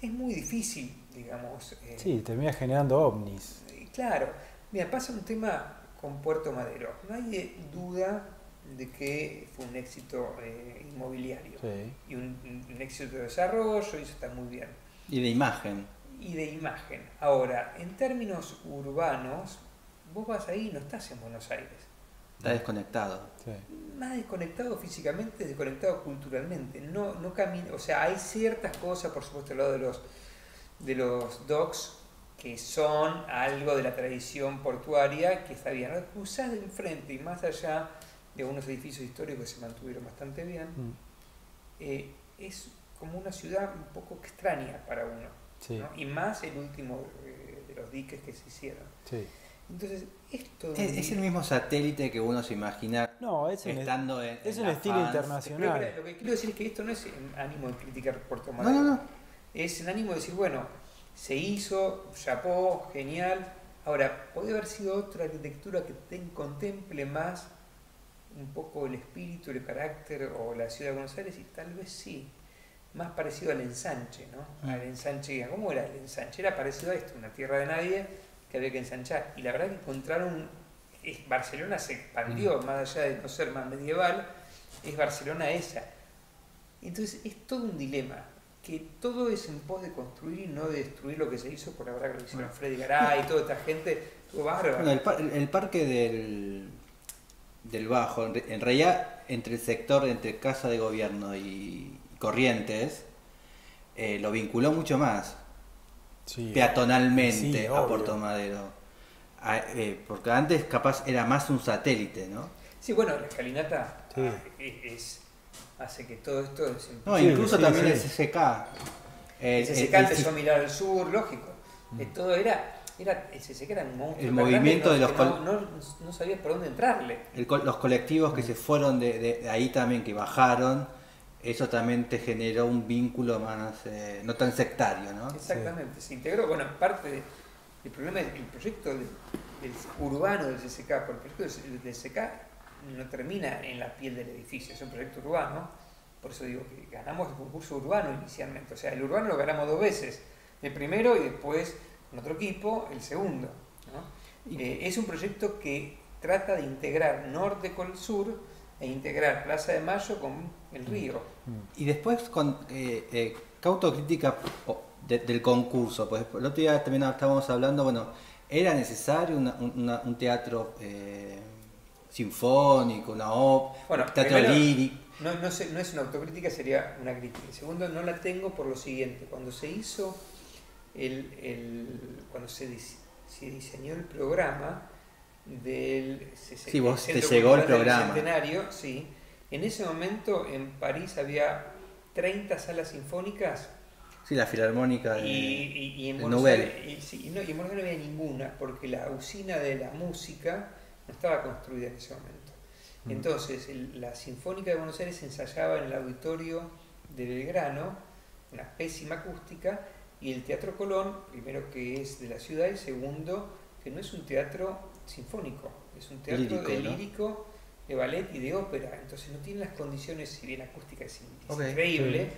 B: es muy difícil, digamos.
C: Sí, termina generando ovnis.
B: Claro. Mira, pasa un tema con Puerto Madero. No hay duda de que fue un éxito inmobiliario.
C: Sí.
B: Y un éxito de desarrollo, y eso está muy bien.
A: Y de imagen.
B: Y de imagen. Ahora, en términos urbanos, vos vas ahí y no estás en Buenos Aires.
A: Está desconectado.
C: Sí.
B: Más desconectado físicamente, desconectado culturalmente. No camina, o sea, hay ciertas cosas, por supuesto, al lado de los docks, que son algo de la tradición portuaria, que está bien. Ahora, cruzás de enfrente y más allá de unos edificios históricos que se mantuvieron bastante bien, es como una ciudad un poco extraña para uno.
C: Sí.
B: ¿no? Y más el último de los diques que se hicieron.
C: Sí.
B: Entonces, esto...
A: Es el mismo satélite que uno se imagina estando en
C: es un
A: la
C: estilo
A: fans.
C: internacional.
B: Lo que quiero decir es que esto no es en ánimo de criticar Puerto Madero.
A: No.
B: Es en ánimo de decir, bueno, se hizo, chapó, genial. Ahora, ¿puede haber sido otra arquitectura que contemple más un poco el espíritu, el carácter o la ciudad de Buenos Aires? Y tal vez sí. Más parecido al ensanche, ¿no? Al ensanche, ¿cómo era el ensanche? Era parecido a esto, una tierra de nadie que había que ensanchar. Y la verdad que encontraron, Barcelona se expandió, más allá de no ser más medieval, es Barcelona esa. Entonces es todo un dilema, que todo es en pos de construir y no de destruir lo que se hizo, por la verdad que lo hicieron Freddy Garay y toda esta gente, estuvo bárbaro.
A: Bueno, el parque del Bajo, en realidad entre el sector, entre Casa de Gobierno y Corrientes, lo vinculó mucho más. Sí, peatonalmente a Puerto Madero, porque antes capaz era más un satélite, ¿no?
B: Sí, bueno, la escalinata hace que todo esto
A: incluso también el CCK
B: el CCK empezó a mirar al sur, lógico, todo el CCK era un monstruo,
A: el movimiento de los
B: no sabía por dónde entrarle,
A: los colectivos que se fueron de ahí también, que bajaron. Eso también te generó un vínculo más, no tan sectario, ¿no?
B: Exactamente, se integró. Bueno, parte del problema del proyecto del urbano del CCK, porque el proyecto del CCK no termina en la piel del edificio, es un proyecto urbano, por eso digo que ganamos el concurso urbano inicialmente, o sea, el urbano lo ganamos 2 veces, el primero y después con otro equipo, el segundo, ¿no? Es un proyecto que trata de integrar norte con el sur, e integrar Plaza de Mayo con el río.
A: Y después con autocrítica del concurso, pues el otro día también estábamos hablando, bueno, ¿era necesario un teatro sinfónico, teatro lírico?
B: No es una autocrítica, sería una crítica. Segundo, no la tengo por lo siguiente, cuando se hizo cuando se diseñó el programa
A: vos te llegó el programa.
B: Centenario, sí. En ese momento en París había 30 salas sinfónicas.
A: Sí, la Filarmónica
B: y en Buenos Aires, y en Buenos Aires no había ninguna, porque la usina de la música no estaba construida en ese momento. Entonces, la Sinfónica de Buenos Aires ensayaba en el auditorio de Belgrano, una pésima acústica, y el Teatro Colón, primero que es de la ciudad, y segundo que no es un teatro sinfónico, es un teatro lírico, de ballet y de ópera, entonces no tiene las condiciones, si bien acústica es increíble,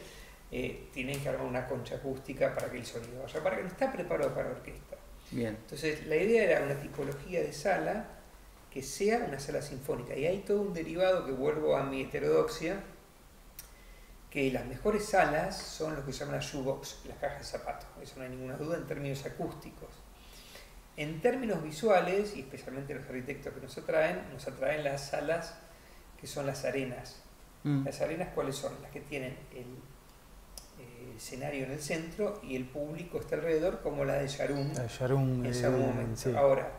B: tienen que armar una concha acústica para que el sonido vaya, para que no está preparado para la orquesta.
A: Bien.
B: Entonces la idea era una tipología de sala que sea una sala sinfónica, y hay todo un derivado que vuelvo a mi heterodoxia, que las mejores salas son lo que se llaman las shoebox, las cajas de zapatos, eso no hay ninguna duda en términos acústicos. En términos visuales, y especialmente los arquitectos que nos atraen las salas que son las arenas. ¿Las arenas cuáles son? Las que tienen el escenario en el centro y el público está alrededor, como la de Yarún en algún momento. Sí. Ahora,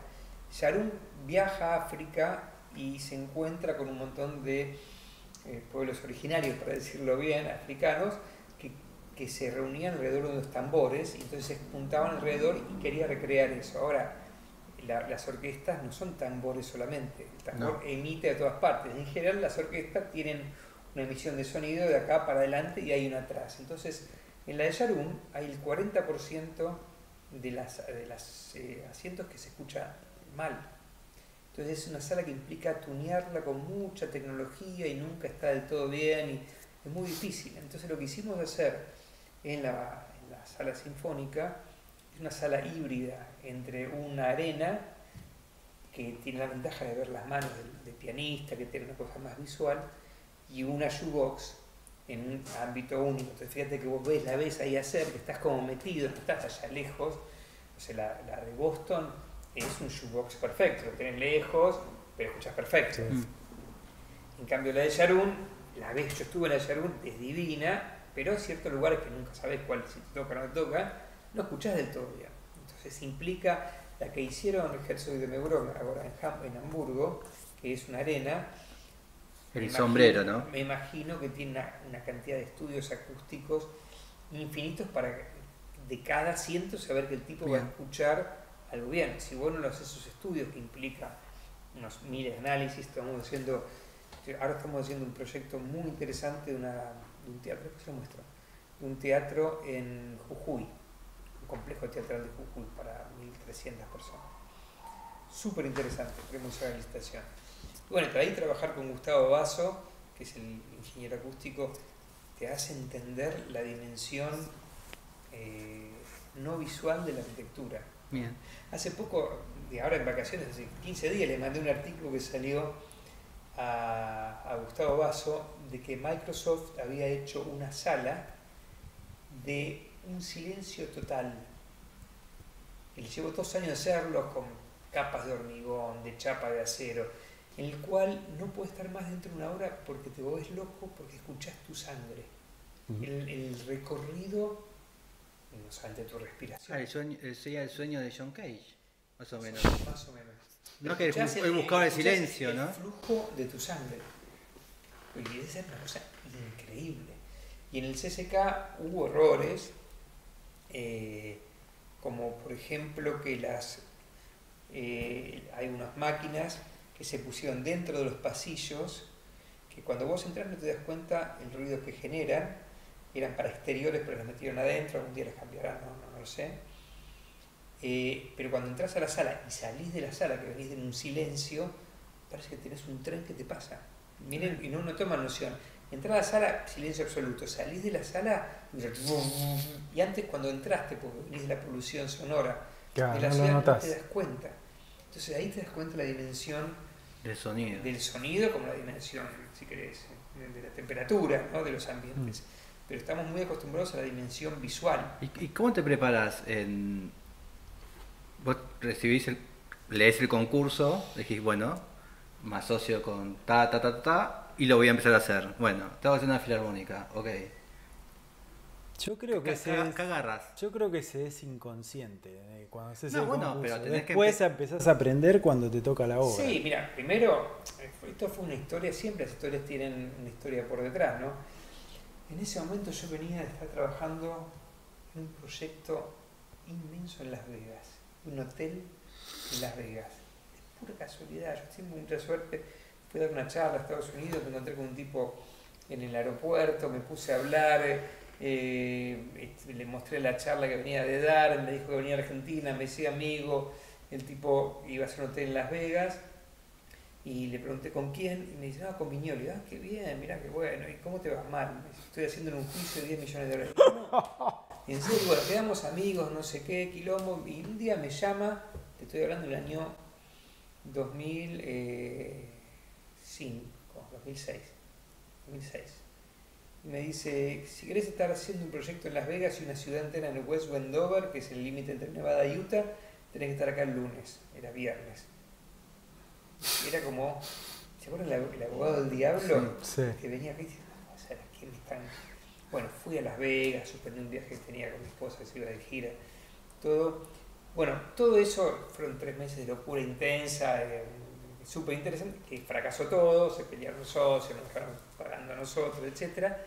B: Yarún viaja a África y se encuentra con un montón de pueblos originarios, para decirlo bien, africanos, que se reunían alrededor de unos tambores y entonces se juntaban alrededor y quería recrear eso. Ahora, las orquestas no son tambores solamente, el tambor emite de todas partes. En general las orquestas tienen una emisión de sonido de acá para adelante y hay una atrás. Entonces, en la de Yarún hay el 40% de las asientos que se escucha mal. Entonces es una sala que implica tunearla con mucha tecnología y nunca está del todo bien y es muy difícil. Entonces lo que hicimos hacer en la sala sinfónica es una sala híbrida entre una arena que tiene la ventaja de ver las manos del pianista, que tiene una cosa más visual, y una shoebox en un ámbito único. Entonces fíjate que vos la ves ahí hacer, que estás como metido, no estás allá lejos. O sea, la de Boston es un shoebox perfecto, lo tenés lejos, pero escuchás perfecto.
C: Sí.
B: En cambio la de Yarún, yo estuve en la de Yarún, es divina, pero hay ciertos lugares que nunca sabés cuál, si te toca o no te toca, no escuchás del todo bien. Entonces implica la que hicieron el Herzog de Meurón ahora en Hamburgo, que es una arena.
A: El sombrero, ¿no?
B: Me imagino que tiene una cantidad de estudios acústicos infinitos para de cada asiento saber que el tipo va a escuchar algo bien. Si vos no lo haces esos estudios que implica unos miles de análisis, ahora estamos haciendo un proyecto muy interesante de un teatro, que se lo muestro, de un teatro en Jujuy, un complejo teatral de Jujuy para 1.300 personas. Súper interesante, queremos hacer la licitación. Bueno, ahí trabajar con Gustavo Basso, que es el ingeniero acústico, te hace entender la dimensión no visual de la arquitectura.
A: Bien.
B: Hace poco, ahora en vacaciones, hace 15 días, le mandé un artículo que salió a Gustavo Basso de que Microsoft había hecho una sala de un silencio total. Él llevó 2 años de hacerlo con capas de hormigón, de chapa de acero, en el cual no puedes estar más dentro de una hora porque te volvés loco, porque escuchás tu sangre. El recorrido, no solamente tu respiración.
A: Sería el sueño de John Cage, más o menos.
B: Más o menos.
A: No, que él buscaba el silencio, ¿no?
B: El flujo de tu sangre. Y esa es una cosa increíble. Y en el CSK hubo errores, como por ejemplo que hay unas máquinas que se pusieron dentro de los pasillos, que cuando vos entras no te das cuenta el ruido que generan, eran para exteriores pero las metieron adentro, algún día las cambiarán, no lo sé. Pero cuando entras a la sala y salís de la sala, que venís en un silencio, parece que tenés un tren que te pasa. Miren, y no toman noción. Entrás a la sala, silencio absoluto. Salís de la sala y antes cuando entraste, porque venís de la polución sonora de la ciudad, no te das cuenta. Entonces ahí te das cuenta la dimensión del sonido como la dimensión, si querés, de la temperatura, ¿no? De los ambientes. Pero estamos muy acostumbrados a la dimensión visual.
A: ¿Y cómo te preparas? Vos lees el concurso, decís, bueno, me asocio con y lo voy a empezar a hacer. Bueno, tengo que hacer una filarmónica, ok.
C: Yo creo que
A: ¿Qué agarras?
C: Yo creo que se es inconsciente cuando haces el
A: bueno,
C: concurso.
A: pero tenés
C: después empezás a aprender cuando te toca la obra.
B: Sí, mira, primero, esto fue una historia, siempre las historias tienen una historia por detrás, ¿no? En ese momento yo venía de estar trabajando en un proyecto inmenso en Las Vegas, un hotel en Las Vegas. Es pura casualidad, yo tengo mucha suerte. Fui a dar una charla a Estados Unidos, me encontré con un tipo en el aeropuerto, me puse a hablar, le mostré la charla que venía de dar, me dijo que venía a Argentina, me decía amigo, el tipo iba a hacer un hotel en Las Vegas, y le pregunté con quién, y me dice, no, con Viñoly. Ah, qué bien, mirá qué bueno, ¿y cómo te va? Mal, me dice, estoy haciendo un juicio de $10 millones. No. Y en serio, bueno, quedamos amigos, no sé qué, quilombo, y un día me llama, te estoy hablando del año 2006. Y me dice, si querés estar haciendo un proyecto en Las Vegas y una ciudad entera en el West Wendover, que es el límite entre Nevada y Utah, tenés que estar acá el lunes, era viernes. Era como, ¿se acuerdan el abogado del diablo?
C: Sí.
B: Que venía acá y dice, o sea, ¿qué me están...? Bueno, fui a Las Vegas, suspendí un viaje que tenía con mi esposa que se iba de gira, todo. Bueno, todo eso fueron 3 meses de locura intensa, súper interesante, que fracasó todo, se pelearon los socios, nos dejaron pagando a nosotros, etcétera,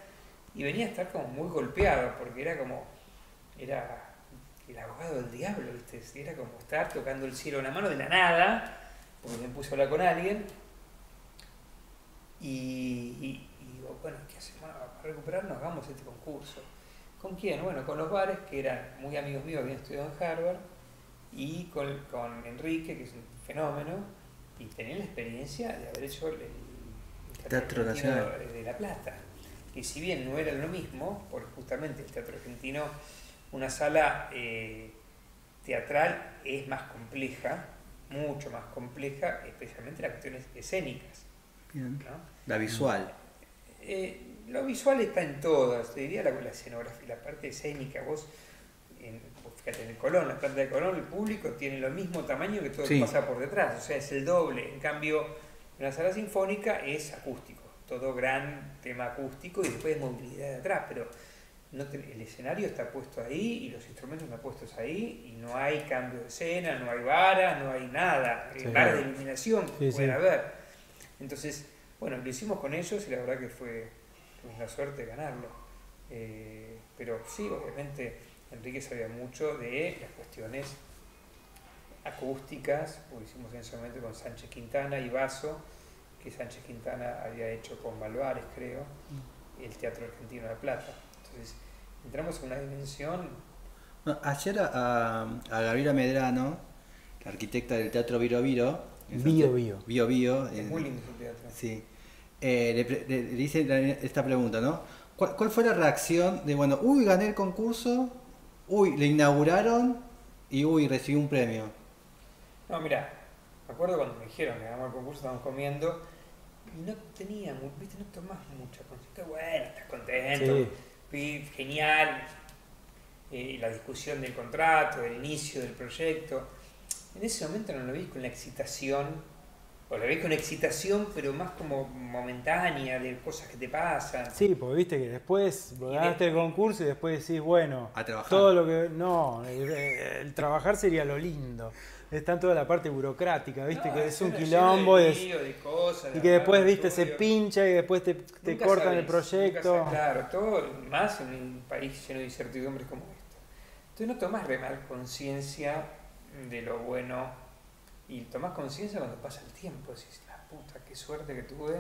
B: y venía a estar como muy golpeado, porque era el abogado del diablo, ¿viste? Era como estar tocando el cielo a una mano de la nada, porque me puse a hablar con alguien, y digo, bueno, ¿qué hacemos? Bueno, para recuperarnos hagamos este concurso. ¿Con quién? Bueno, con los bares, que eran muy amigos míos, habían estudiado en Harvard, y con Enrique, que es un fenómeno, y tenía la experiencia de haber hecho el
A: Teatro
B: Argentino
A: Nacional
B: de La Plata, que si bien no era lo mismo, porque justamente el Teatro Argentino, una sala teatral es más compleja, mucho más compleja, especialmente las cuestiones escénicas.
A: Bien.
B: ¿No?
A: La visual.
B: Lo visual está en todas, te diría la escenografía, la parte escénica. Vos fíjate, en el Colón, la planta de Colón, el público tiene lo mismo tamaño que todo lo que pasa por detrás, o sea, es el doble. En cambio, en la sala sinfónica es acústico, todo gran tema acústico y después movilidad de atrás, pero el escenario está puesto ahí y los instrumentos están puestos ahí y no hay cambio de escena, no hay varas, no hay nada, varas de iluminación pueden haber. Entonces, bueno, lo hicimos con ellos y la verdad que fue una suerte ganarlo. Pero sí, obviamente Enrique sabía mucho de las cuestiones acústicas, porque hicimos en ese momento con Sánchez Quintana y Basso, que Sánchez Quintana había hecho con Balvares, creo, el Teatro Argentino de La Plata. Entonces, entramos en una dimensión...
A: Bueno, ayer a Gabriela Medrano, la arquitecta del Teatro Biro Biro,
C: Bio Bio.
B: Es muy lindo ese teatro.
A: Sí. Le hice esta pregunta, ¿no? ¿Cuál fue la reacción de, bueno, uy, gané el concurso, uy, le inauguraron y uy, recibí un premio?
B: No, mira, me acuerdo cuando me dijeron que ganamos el concurso, estábamos comiendo y no teníamos, viste, no tomás mucha conciencia. Bueno, estás contento, sí. Genial, la discusión del contrato, el inicio del proyecto. En ese momento no lo vi con la excitación, o lo vi con excitación, pero más como momentánea, de cosas que te pasan.
C: Sí, porque viste que después ganaste el concurso y después decís, bueno,
A: a trabajar.
C: Todo lo que... No, el trabajar sería lo lindo. Está en toda la parte burocrática, viste, que es un quilombo
B: de cosas,
C: y que después, viste, se pincha y después te cortan el proyecto.
B: Claro, todo más en un país lleno de incertidumbres como este. Entonces no tomás real conciencia de lo bueno y tomás conciencia cuando pasa el tiempo. Decís, la puta, qué suerte que tuve.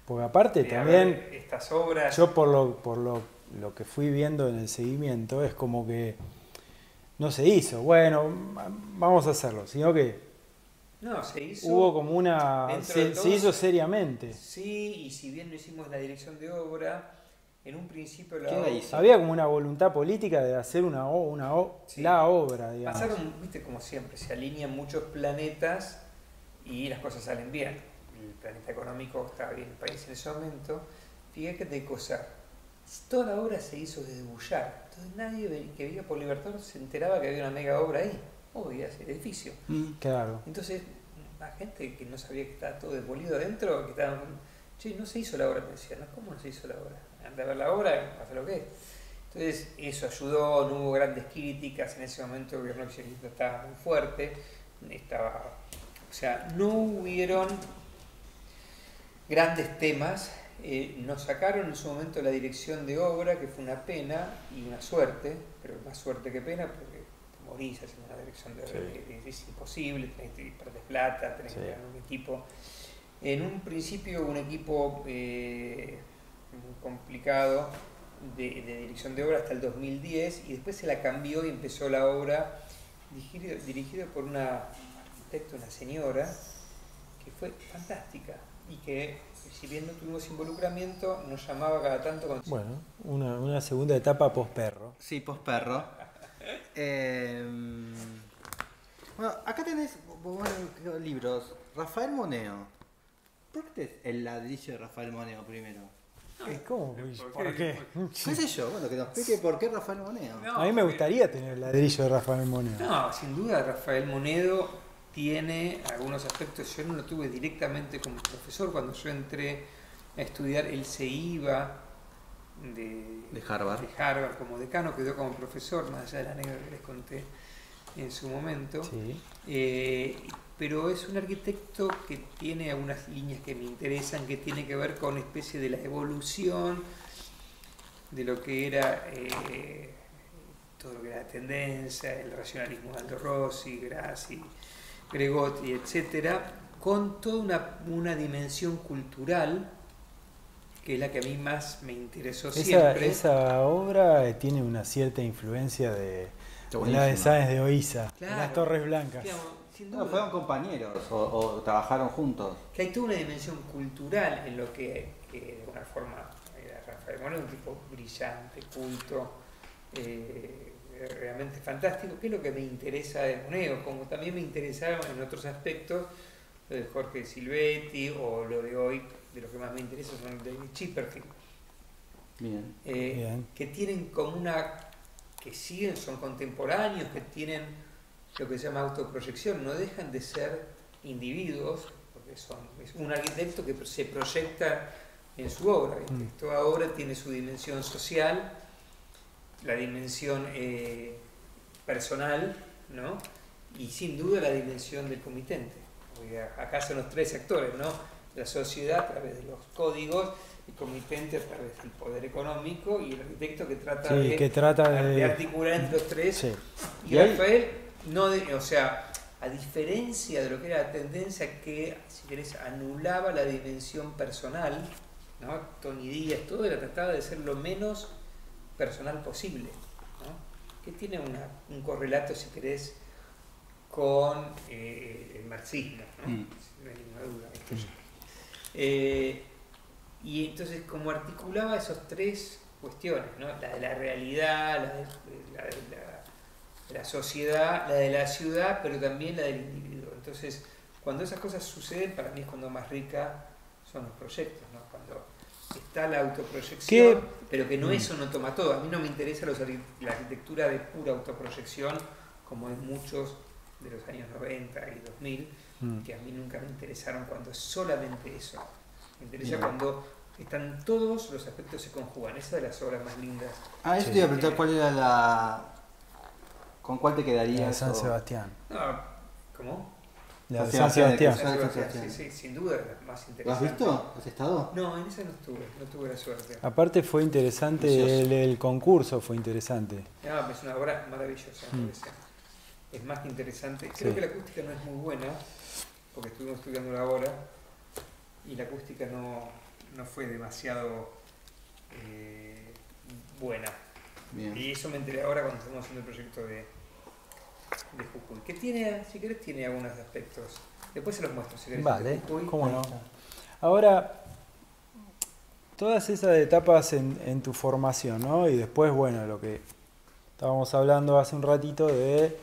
C: Porque aparte también,
B: estas obras...
C: yo por lo que fui viendo en el seguimiento, es como que no se hizo, bueno, vamos a hacerlo, sino que
B: no, se hizo,
C: hubo como una... Se hizo seriamente.
B: Sí, y si bien lo hicimos en la dirección de obra, en un principio
C: había como una voluntad política de hacer la obra, digamos.
B: Pasaron, viste, como siempre, se alinean muchos planetas y las cosas salen bien. El planeta económico estaba bien en el país en ese momento. Fíjate qué cosa, toda la obra se hizo desde Bullar. Entonces nadie que vivía por Libertador se enteraba que había una mega obra ahí. Obvio, ese edificio.
C: Claro.
B: Entonces, la gente que no sabía que estaba todo demolido adentro, que estaban... Che, no se hizo la obra, me decían, ¿no? ¿Cómo no se hizo la obra? Anda a ver la obra, pasa lo que es. Entonces, eso ayudó, no hubo grandes críticas, en ese momento el gobierno kirchnerista estaba muy fuerte, o sea, no hubieron grandes temas. Nos sacaron en su momento la dirección de obra, que fue una pena y una suerte, pero más suerte que pena, porque te morís haciendo una dirección de obra, es imposible, tenés que perder plata, tenés que tener un equipo. En un principio un equipo muy complicado de dirección de obra hasta el 2010 y después se la cambió y empezó la obra dirigido por una arquitecta, una señora, que fue fantástica y que, si bien no tuvimos involucramiento, nos llamaba cada tanto con...
C: Bueno, una segunda etapa post-perro.
A: Sí, post-perro. Bueno, acá tenés libros. Rafael Moneo. ¿Por qué es el ladrillo de Rafael Moneo primero?
C: ¿Cómo? ¿Por qué?
A: ¿Qué sé yo? Bueno, que nos explique por qué Rafael Moneo.
B: No,
C: a mí me gustaría tener el ladrillo de Rafael Moneo.
B: No, sin duda Rafael Monedo tiene algunos aspectos. Yo no lo tuve directamente como profesor. Cuando yo entré a estudiar, él se iba de Harvard como decano, quedó como profesor, más allá de la anécdota que les conté en su momento.
C: Sí.
B: pero es un arquitecto que tiene algunas líneas que me interesan, que tiene que ver con una especie de la evolución de lo que era todo lo que era la tendencia, el racionalismo de Aldo Rossi, Grassi, Gregotti, etcétera, con toda una dimensión cultural que es la que a mí más me interesó siempre.
C: Esa obra tiene una cierta influencia de la de Sáenz de Oiza,
B: Claro.
C: de las Torres Blancas.
B: Digamos, sin
A: No,
B: duda,
A: fueron compañeros o trabajaron juntos.
B: que hay toda una dimensión cultural en lo que de alguna forma era Rafael Moneo, un tipo brillante, culto, realmente fantástico, que es lo que me interesa de Moneo, como también me interesaba en otros aspectos lo de Jorge Silvetti o lo de hoy, de lo que más me interesa son David Chipperfield.
A: Bien.
C: Bien.
B: Que tienen como que siguen, son contemporáneos, que tienen lo que se llama autoproyección, no dejan de ser individuos, porque es un arquitecto que se proyecta en su obra. Toda obra tiene su dimensión social, la dimensión personal, ¿no? Y sin duda la dimensión del comitente. Porque acá son los tres actores, ¿no? La sociedad a través de los códigos, el comitente a través del poder económico y el arquitecto que trata, de articular entre los tres.
C: Sí.
B: Y Rafael, o sea, a diferencia de lo que era la tendencia que, si querés, anulaba la dimensión personal, ¿no? Tony Díaz, todo era trataba de ser lo menos personal posible, ¿no? Que tiene un correlato, si querés, con el marxismo, ¿no? No hay ninguna duda. Y entonces, como articulaba esas tres cuestiones, ¿no? La de la realidad, la de la sociedad, la de la ciudad, pero también la del individuo. Entonces, cuando esas cosas suceden, para mí es cuando más rica son los proyectos, ¿no? Cuando está la autoproyección, pero que no eso no toma todo. A mí no me interesa la arquitectura de pura autoproyección, como en muchos de los años 90 y 2000, que a mí nunca me interesaron cuando es solamente eso. Me interesa cuando están todos los aspectos se conjugan. Esa de las obras más lindas.
A: Eso te iba a preguntar cuál era la... ¿Con cuál te quedarías?
C: La de San Sebastián.
B: No, ¿cómo?
C: La de San Sebastián.
B: Sí, sin duda es la más interesante.
A: ¿Lo has visto? ¿Has estado?
B: No, en esa no tuve la suerte.
C: Aparte fue interesante, el concurso fue interesante.
B: No, es una obra maravillosa, me parece. Es más que interesante. Creo que la acústica no es muy buena, porque estuvimos estudiando ahora, y la acústica no fue demasiado buena.
A: Bien.
B: Y eso me enteré ahora cuando estamos haciendo el proyecto de Jujuy. Que tiene, si querés, tiene algunos aspectos. Después se los muestro, si querés.
C: Vale,
B: Jujuy.
C: cómo no. Ahora, todas esas etapas en tu formación, ¿no? Y después, bueno, lo que estábamos hablando hace un ratito de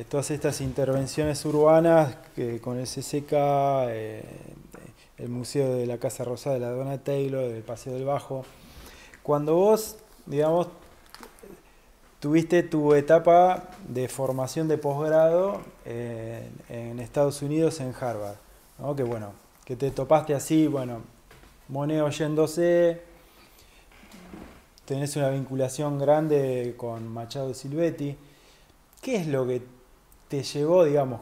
C: todas estas intervenciones urbanas que con el CCK, el Museo de la Casa Rosada de la Dona Taylor, del Paseo del Bajo. Cuando vos, digamos, tuviste tu etapa de formación de posgrado en Estados Unidos, en Harvard, ¿no? Que bueno, que te topaste así, bueno, Moneo yéndose, tenés una vinculación grande con Machado de Silvetti. ¿Qué es lo que te llevó, digamos,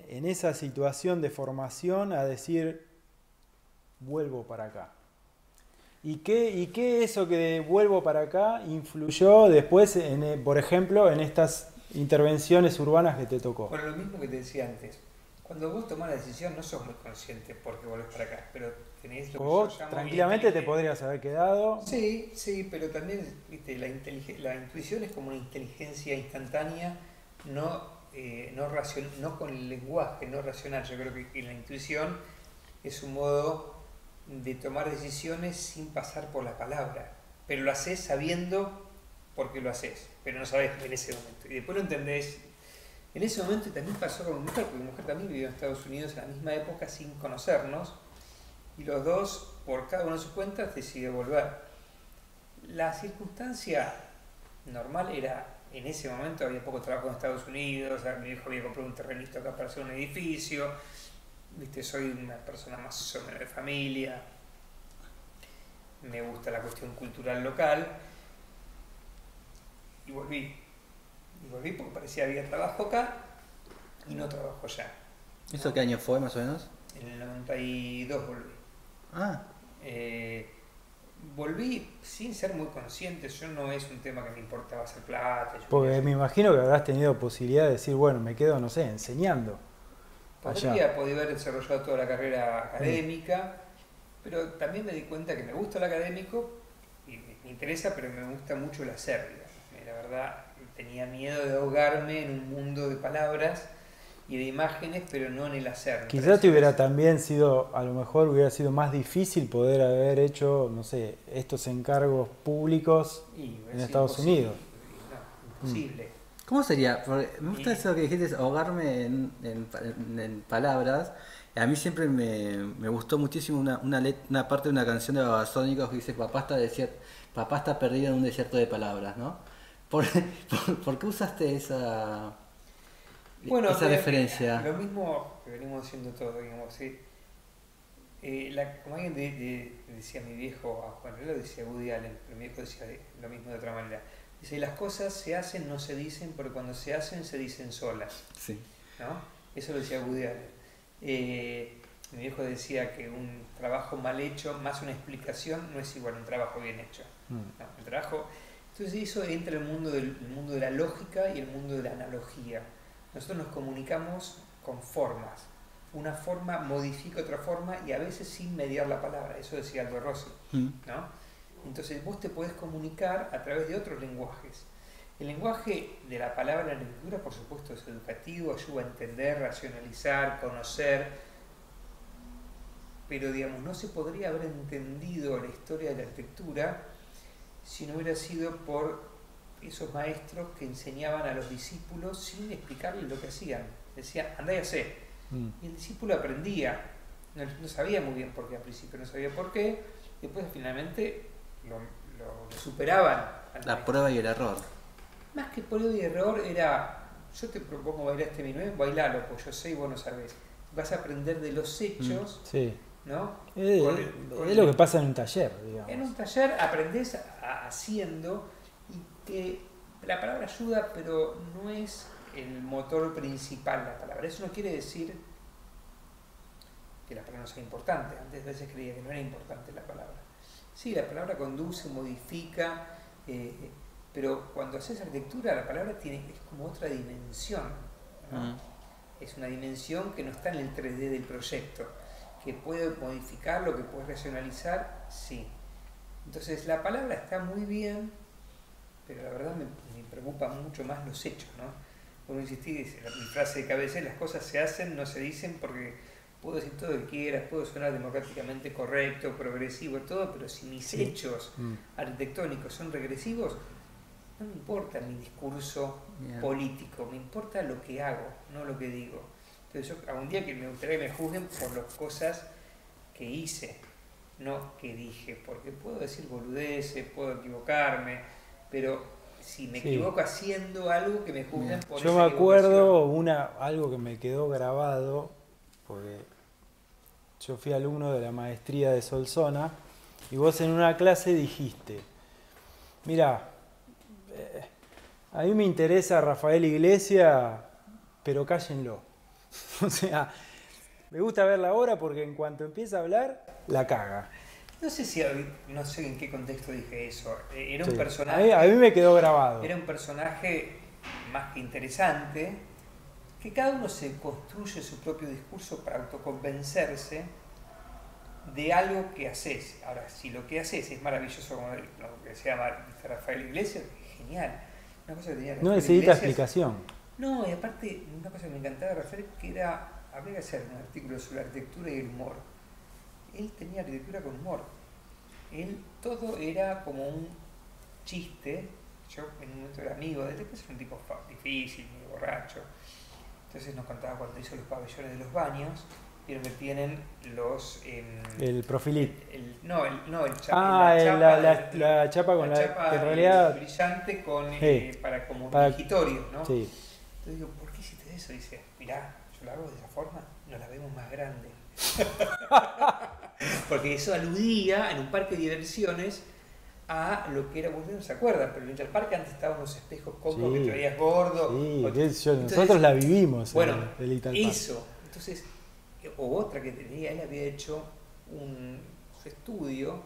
C: en esa situación de formación a decir, vuelvo para acá? ¿Y qué eso que vuelvo para acá influyó después, por ejemplo, en estas intervenciones urbanas que te tocó?
B: Bueno, lo mismo que te decía antes. Cuando vos tomás la decisión no sos muy consciente porque volvés para acá, pero tenés lo que
C: Vos
B: yo llamo
C: tranquilamente te podrías haber quedado.
B: Sí, pero también, viste, la intuición es como una inteligencia instantánea, no con el lenguaje, no racional. Yo creo que la intuición es un modo de tomar decisiones sin pasar por la palabra, pero lo haces sabiendo por qué lo haces, pero no sabes en ese momento. Y después lo entendés. En ese momento también pasó con mi mujer, porque mi mujer también vivió en Estados Unidos en la misma época sin conocernos, y los dos, por cada uno de sus cuentas, decidió volver. La circunstancia normal era, en ese momento había poco trabajo en Estados Unidos, mi hijo había comprado un terrenito acá para hacer un edificio, viste, soy una persona más o menos de familia, me gusta la cuestión cultural local, y volví porque parecía que había trabajo acá, y no trabajo ya.
A: ¿Eso qué año fue más o menos?
B: En el 92 volví.
A: Ah,
B: Volví sin ser muy consciente, yo no es un tema que me importaba hacer plata.
C: Porque me imagino que habrás tenido posibilidad de decir, bueno, me quedo, no sé, enseñando.
B: Podría haber desarrollado toda la carrera académica, pero también me di cuenta que me gusta lo académico y me interesa, pero me gusta mucho el hacer. Digamos. La verdad, tenía miedo de ahogarme en un mundo de palabras y de imágenes, pero no en el hacer.
C: Quizás te hubiera también sido, a lo mejor hubiera sido más difícil poder haber hecho, no sé, estos encargos públicos en Estados Unidos.
B: No, imposible.
A: ¿cómo sería? Porque me gusta eso que dijiste, ahogarme en palabras. A mí siempre me gustó muchísimo una parte de una canción de Babasónicos que dice papá está perdido en un desierto de palabras, ¿no? ¿Por qué usaste esa referencia?
B: Lo mismo que venimos haciendo todos, digamos, ¿sí? Como alguien decía mi viejo, a Juan Relo decía Woody Allen, pero mi viejo decía lo mismo de otra manera. Dice, las cosas se hacen, no se dicen, pero cuando se hacen, se dicen solas.
A: Sí.
B: ¿No? Eso lo decía Woody Allen. Mi viejo decía que un trabajo mal hecho, más una explicación, no es igual a un trabajo bien hecho. No, el trabajo... Entonces eso entra en el mundo de la lógica y el mundo de la analogía. Nosotros nos comunicamos con formas. Una forma modifica otra forma y a veces sin mediar la palabra. Eso decía Aldo Rossi, ¿no? Entonces vos te podés comunicar a través de otros lenguajes. El lenguaje de la palabra en la escritura, por supuesto, es educativo, ayuda a entender, racionalizar, conocer, pero digamos, no se podría haber entendido la historia de la arquitectura si no hubiera sido por esos maestros que enseñaban a los discípulos sin explicarles lo que hacían. Decían, andá y hacé. Y el discípulo aprendía, no sabía muy bien por qué al principio, no sabía por qué, después finalmente lo superaban.
A: La prueba y el error.
B: Más que prueba y error era, yo te propongo bailar este minué, bailalo, pues yo sé y vos no sabés. Vas a aprender de los hechos,
C: sí.
B: ¿no?
C: Es lo que pasa en un taller, digamos.
B: En un taller aprendés haciendo y que la palabra ayuda, pero no es el motor principal la palabra. Eso no quiere decir que la palabra no sea importante. Antes a veces creía que no era importante la palabra. Sí, la palabra conduce, modifica, pero cuando haces arquitectura la palabra es como otra dimensión, ¿no? Es una dimensión que no está en el 3D del proyecto, que puede modificarlo, que puede racionalizar, sí. Entonces la palabra está muy bien, pero la verdad me preocupan mucho más los hechos, ¿no? Como insistí, mi frase de cabeza, las cosas se hacen, no se dicen, porque puedo decir todo lo que quieras, puedo sonar democráticamente correcto, progresivo, todo, pero si mis hechos arquitectónicos son regresivos, no me importa mi discurso político, me importa lo que hago, no lo que digo. Entonces yo algún día que me gustaría que me juzguen por las cosas que hice, no que dije, porque puedo decir boludeces, puedo equivocarme, pero si me equivoco haciendo algo, que me juzguen por
C: yo
B: esa
C: me acuerdo
B: equivocación.
C: algo que me quedó grabado, porque yo fui alumno de la maestría de Solsona, y vos en una clase dijiste, mira, a mí me interesa Rafael Iglesias, pero cállenlo. O sea, me gusta ver la obra porque en cuanto empieza a hablar, la caga.
B: No sé en qué contexto dije eso. Era un personaje.
C: A mí me quedó grabado.
B: Era un personaje más que interesante, que cada uno se construye su propio discurso para autoconvencerse de algo que haces. Ahora, si lo que haces es maravilloso, como lo que se llama Rafael Iglesias, genial. Una cosa que tenía
C: no necesita explicación.
B: No, y aparte, una cosa que me encantaba de Rafael, que habría que hacer un artículo sobre la arquitectura y el humor. Él tenía arquitectura con humor. Todo era como un chiste. Yo en un momento era amigo de él, después era un tipo difícil, muy borracho. Entonces nos contaba cuando hizo los pabellones de los baños, vieron que tienen los...
C: el profilit.
B: La
C: chapa con
B: chapa
C: que en realidad
B: brillante con como digitorio, ¿no? Sí. Entonces digo, ¿por qué hiciste eso? Dice, mirá, yo lo hago de esa forma, nos la vemos más grande. Porque eso aludía en un parque de diversiones a lo que era, ustedes no se acuerdan, pero el Interpark antes estaban unos espejos cocos
C: Sí.
B: que te veías gordo.
C: Sí,
B: Entonces,
C: nosotros la vivimos.
B: bueno,
C: el Little Park.
B: eso. Entonces, o otra que tenía, él había hecho su estudio,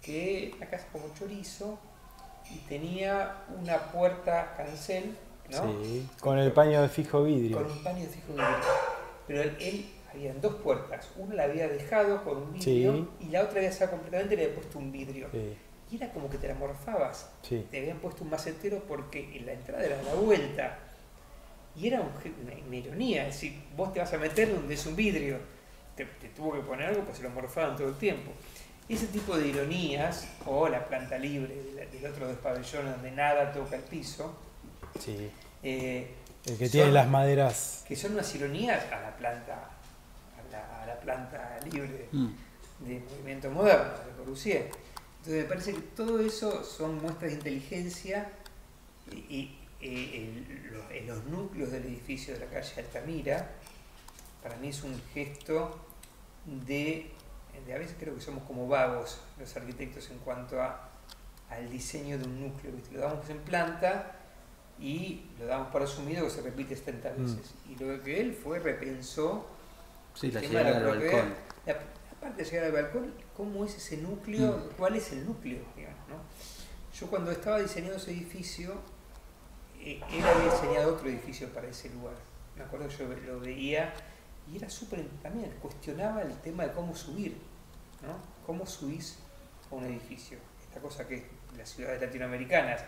B: que la casa como chorizo, y tenía una puerta cancel, ¿no?
C: Sí, con el paño de fijo vidrio.
B: Con un paño de fijo vidrio. Pero él habían dos puertas. Una la había dejado con un vidrio
C: Sí.
B: y la otra había sacado completamente y le había puesto un vidrio.
C: Sí,
B: Y era como que te la morfabas.
C: sí.
B: Te habían puesto un macetero porque en la entrada era la vuelta. Y era una ironía. Es decir, vos te vas a meter donde es un vidrio. Te tuvo que poner algo, pues se lo morfaban todo el tiempo. Ese tipo de ironías, o la planta libre del otro dos pabellones donde nada toca el piso,
C: Sí.
B: eh,
C: El que tiene las maderas.
B: que son unas ironías a la planta, a la planta libre de movimiento moderno, de Corbusier. Entonces me parece que todo eso son muestras de inteligencia y en los núcleos del edificio de la calle Altamira, para mí es un gesto de a veces creo que somos como vagos los arquitectos en cuanto al diseño de un núcleo, ¿viste? Lo damos en planta y lo damos por asumido que se repite 70 veces. Y lo que él repensó
A: Sí, la
B: el tema de
A: llegada
B: la
A: al
B: propiedad.
A: balcón.
B: Aparte de llegar al balcón, ¿cómo es ese núcleo? ¿Cuál es el núcleo? Digamos, ¿no? Yo cuando estaba diseñando ese edificio, él había diseñado otro edificio para ese lugar. Me acuerdo que yo lo veía y era súper, también cuestionaba el tema de cómo subir, ¿no? ¿Cómo subís a un edificio? Esta cosa que es las ciudades latinoamericanas,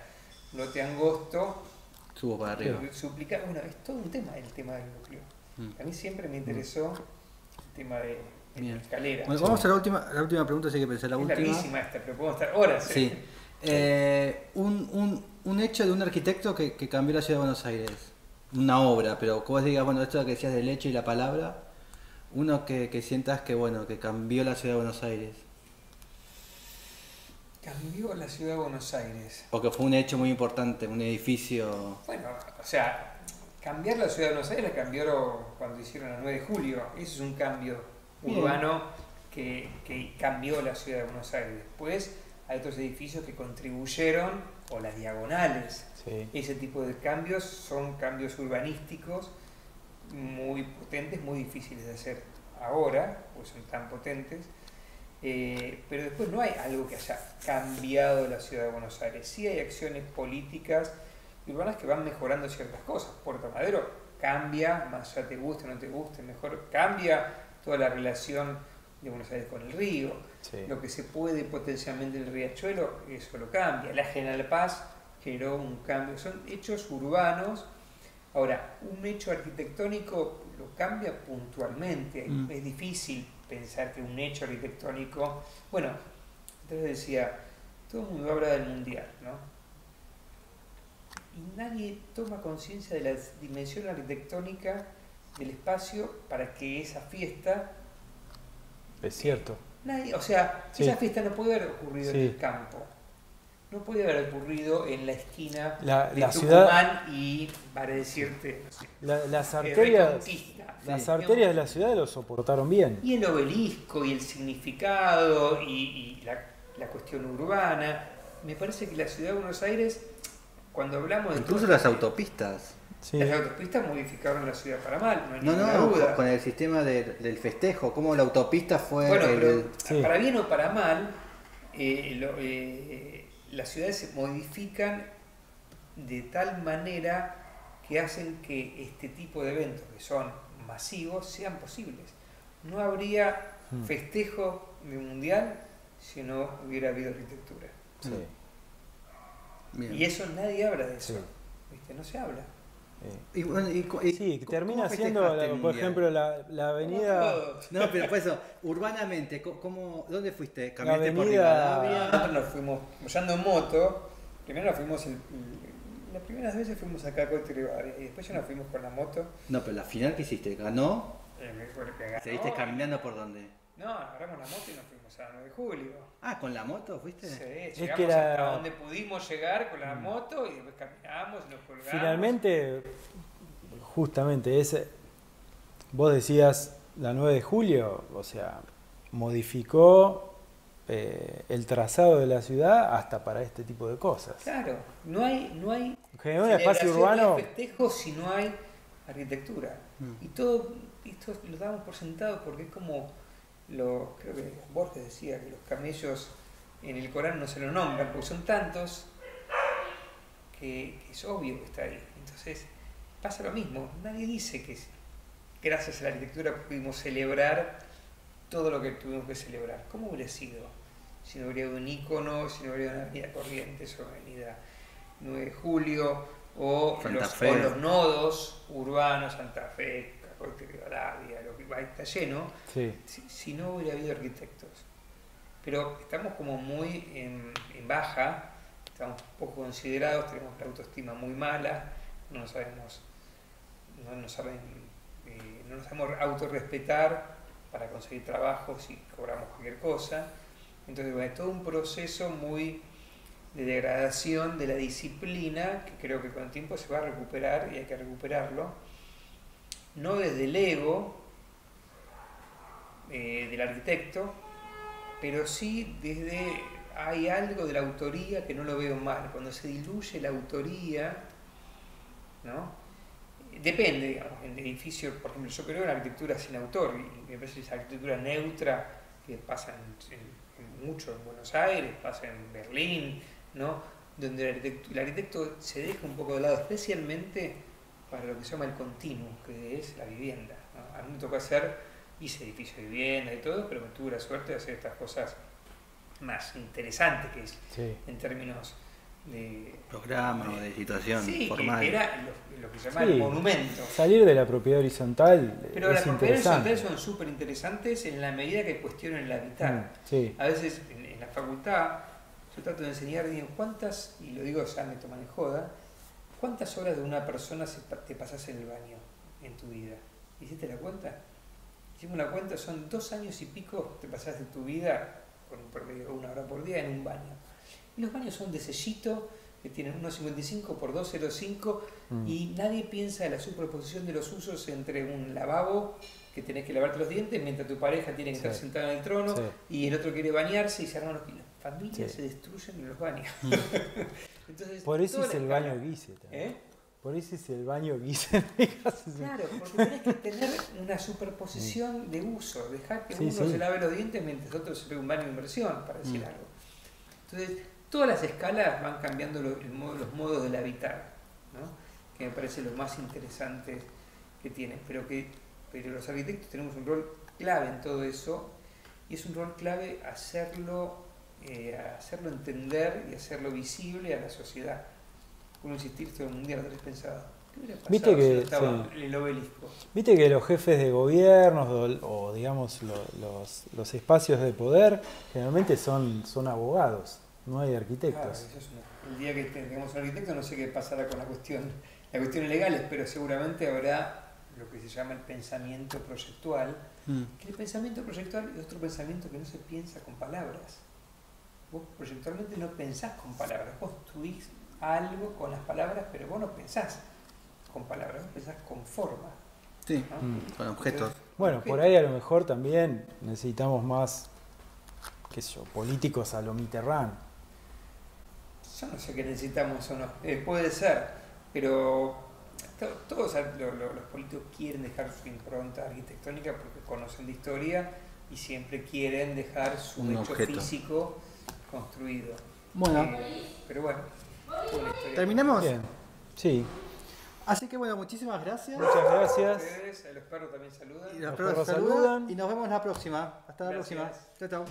B: lote angosto,
A: Subo para arriba.
B: suplicar, bueno, es todo un tema el tema del núcleo. A mí siempre me interesó el tema de
A: Bien.
B: la escalera.
A: Bueno, vamos a la última pregunta, si hay que pensar la
B: Es
A: última.
B: larguísima esta, pero podemos estar horas.
A: Sí. Un hecho de un arquitecto que cambió la ciudad de Buenos Aires. Una obra, pero como vos digas, bueno, esto que decías del hecho y la palabra, uno que sientas que, bueno, que cambió la ciudad de Buenos Aires.
B: Cambió la ciudad de Buenos Aires.
A: O que fue un hecho muy importante, un edificio.
B: Bueno, o sea, cambiar la ciudad de Buenos Aires la cambió cuando hicieron la 9 de julio. Eso es un cambio urbano que cambió la ciudad de Buenos Aires. Después hay otros edificios que contribuyeron, o las diagonales.
C: Sí.
B: Ese tipo de cambios son cambios urbanísticos muy potentes, muy difíciles de hacer ahora, pues son tan potentes. Pero después no hay algo que haya cambiado la ciudad de Buenos Aires. Sí hay acciones políticas y urbanas que van mejorando ciertas cosas. Puerto Madero cambia, más allá te guste o no te guste, mejor cambia toda la relación de Buenos Aires con el río.
C: Sí.
B: Lo que se puede potencialmente en el riachuelo, eso lo cambia. La General Paz generó un cambio. Son hechos urbanos. Ahora, un hecho arquitectónico lo cambia puntualmente. Es difícil pensar que un hecho arquitectónico... Bueno, entonces decía, todo el mundo habla del mundial, ¿no? Y nadie toma conciencia de la dimensión arquitectónica del espacio para que esa fiesta...
C: Es cierto.
B: Nadie, o sea,
C: Sí.
B: esa fiesta no puede haber ocurrido en
C: Sí.
B: el campo. No puede haber ocurrido en la esquina
C: La
B: de
C: ciudad-
B: Tucumán y, para decirte, no sé,
C: Las arterias,
B: Reconquista.
C: las
B: Sí.
C: arterias de la ciudad lo soportaron bien.
B: Y el obelisco y el significado y la cuestión urbana. Me parece que la ciudad de Buenos Aires, cuando hablamos de...
A: Incluso
B: todo-
A: las autopistas.
C: Sí.
B: Las autopistas modificaron la ciudad para mal, no hay
A: No,
B: ninguna
A: no,
B: duda.
A: con el sistema del festejo, como la autopista fue
B: Bueno, pero
C: Sí.
B: para bien o para mal, las ciudades se modifican de tal manera que hacen que este tipo de eventos, que son masivos, sean posibles. No habría festejo de mundial si no hubiera habido arquitectura.
C: Sí.
A: Bien.
B: Y eso nadie habla de eso.
C: Sí.
B: ¿Viste? No se habla.
A: Y bueno,
C: Sí,
A: ¿cómo
C: termina
A: festejaste
C: siendo,
A: el
C: por
A: mundial?
C: ejemplo, la avenida...
B: Todos.
A: No, pero por eso, urbanamente, ¿dónde fuiste? ¿Caminaste por
C: avenida-
A: Rivadavia?
B: Nosotros nos fuimos, yendo en moto, primero nos fuimos, las primeras veces fuimos acá a Coto Rivadavia y después ya nos fuimos con la moto.
A: No, pero la final que hiciste, ¿ganó?
B: Me acuerdo que ganó.
A: ¿Seguiste caminando por dónde?
B: No, agarramos la moto y nos fuimos a 9 de julio.
A: Ah, ¿con la moto fuiste?
B: Sí,
C: que
B: llegamos
C: era-
B: hasta donde pudimos llegar con la moto y después caminamos y nos colgamos.
C: Finalmente, justamente, vos decías la 9 de julio, o sea, modificó el trazado de la ciudad hasta para este tipo de cosas.
B: Claro, no hay
C: Generar un espacio urbano.
B: no hay festejo si no hay arquitectura. Y todo esto lo damos por sentado porque es como, creo que Borges decía que los camellos en el Corán no se lo nombran porque son tantos que es obvio que está ahí. Entonces pasa lo mismo, nadie dice que gracias a la arquitectura pudimos celebrar todo lo que tuvimos que celebrar. ¿Cómo hubiera sido si no hubiera un ícono, si no hubiera una avenida Corrientes o avenida 9 de Julio o los nodos urbanos, Santa Fe, Cacote, Rivadavia, lo que va, está lleno,
C: Sí.
B: si no hubiera habido arquitectos? Pero estamos como muy en baja, estamos poco considerados, tenemos la autoestima muy mala, no nos sabemos autorrespetar para conseguir trabajo si cobramos cualquier cosa. Entonces, bueno, es todo un proceso muy de degradación de la disciplina que creo que con el tiempo se va a recuperar y hay que recuperarlo, no desde el ego del arquitecto, pero sí desde, hay algo de la autoría que no lo veo mal, cuando se diluye la autoría, ¿no? Depende, digamos, en edificios, por ejemplo, yo creo en arquitectura sin autor, y me parece que esa arquitectura neutra que pasa mucho en Buenos Aires, pasa en Berlín, ¿no? Donde el arquitecto se deja un poco de lado, especialmente para lo que se llama el continuum, que es la vivienda, ¿no? A mí me tocó hice edificios de vivienda y todo, pero me tuve la suerte de hacer estas cosas más interesantes, que es en términos de
A: programa o de situación formal.
B: Que era lo que se llama el monumento.
C: Salir de la propiedad horizontal.
B: Pero las propiedades horizontales son súper interesantes en la medida que cuestionan el habitar. A veces en la facultad yo trato de enseñar, digo, ¿cuántas, y lo digo ya me toman en joda, cuántas horas de una persona te pasas en el baño en tu vida? ¿Hiciste la cuenta? Hicimos la cuenta, son 2 años y pico te pasás de tu vida con un promedio de 1 hora por día en un baño. Y los baños son de sellito, que tienen 1,55 por 2,05 y nadie piensa en la superposición de los usos entre un lavabo, que tenés que lavarte los dientes, mientras tu pareja tiene que estar sentada en el trono y el otro quiere bañarse y se arman los kilos. Familias se destruyen en los baños. Entonces,
C: por eso es el baño guise también. Por eso es el baño guise.
B: Claro, porque tenés que tener una superposición de uso, dejar que uno se lave los dientes mientras otro se pegue un baño de inversión, para decir algo. Entonces, todas las escalas van cambiando los modos del habitar, ¿no? Que me parece lo más interesante que tienen, pero los arquitectos tenemos un rol clave en todo eso, y es un rol clave hacerlo entender y hacerlo visible a la sociedad. Como insistir todo el mundial, ¿no tenés pensado? ¿Qué hubiera pasado
C: ¿Viste que,
B: si no estaba el obelisco?
C: Viste que los jefes de gobiernos o digamos los espacios de poder generalmente son abogados, no hay arquitectos.
B: Claro, eso es el día que tengamos un arquitecto no sé qué pasará con las cuestiones legales, pero seguramente habrá lo que se llama el pensamiento proyectual, que el pensamiento proyectual es otro pensamiento que no se piensa con palabras. Vos proyectualmente no pensás con palabras, vos construís algo con las palabras, pero vos no pensás con palabras, vos pensás con forma.
A: Sí, ¿no? Con objetos.
B: Entonces,
C: bueno, por ahí a lo mejor también necesitamos más, qué sé yo, políticos a lo Mitterrand.
B: Yo no sé qué necesitamos o no, puede ser, pero todos los políticos quieren dejar su impronta arquitectónica porque conocen de historia y siempre quieren dejar su hecho físico construido.
A: Bueno,
B: pero bueno,
A: ¿terminamos?
C: Bien, sí.
A: Así que bueno, muchísimas gracias.
C: Muchas gracias.
B: Los perros también saludan.
A: Y los perros saludan. Y nos vemos la próxima. Hasta la próxima. Chao, chao.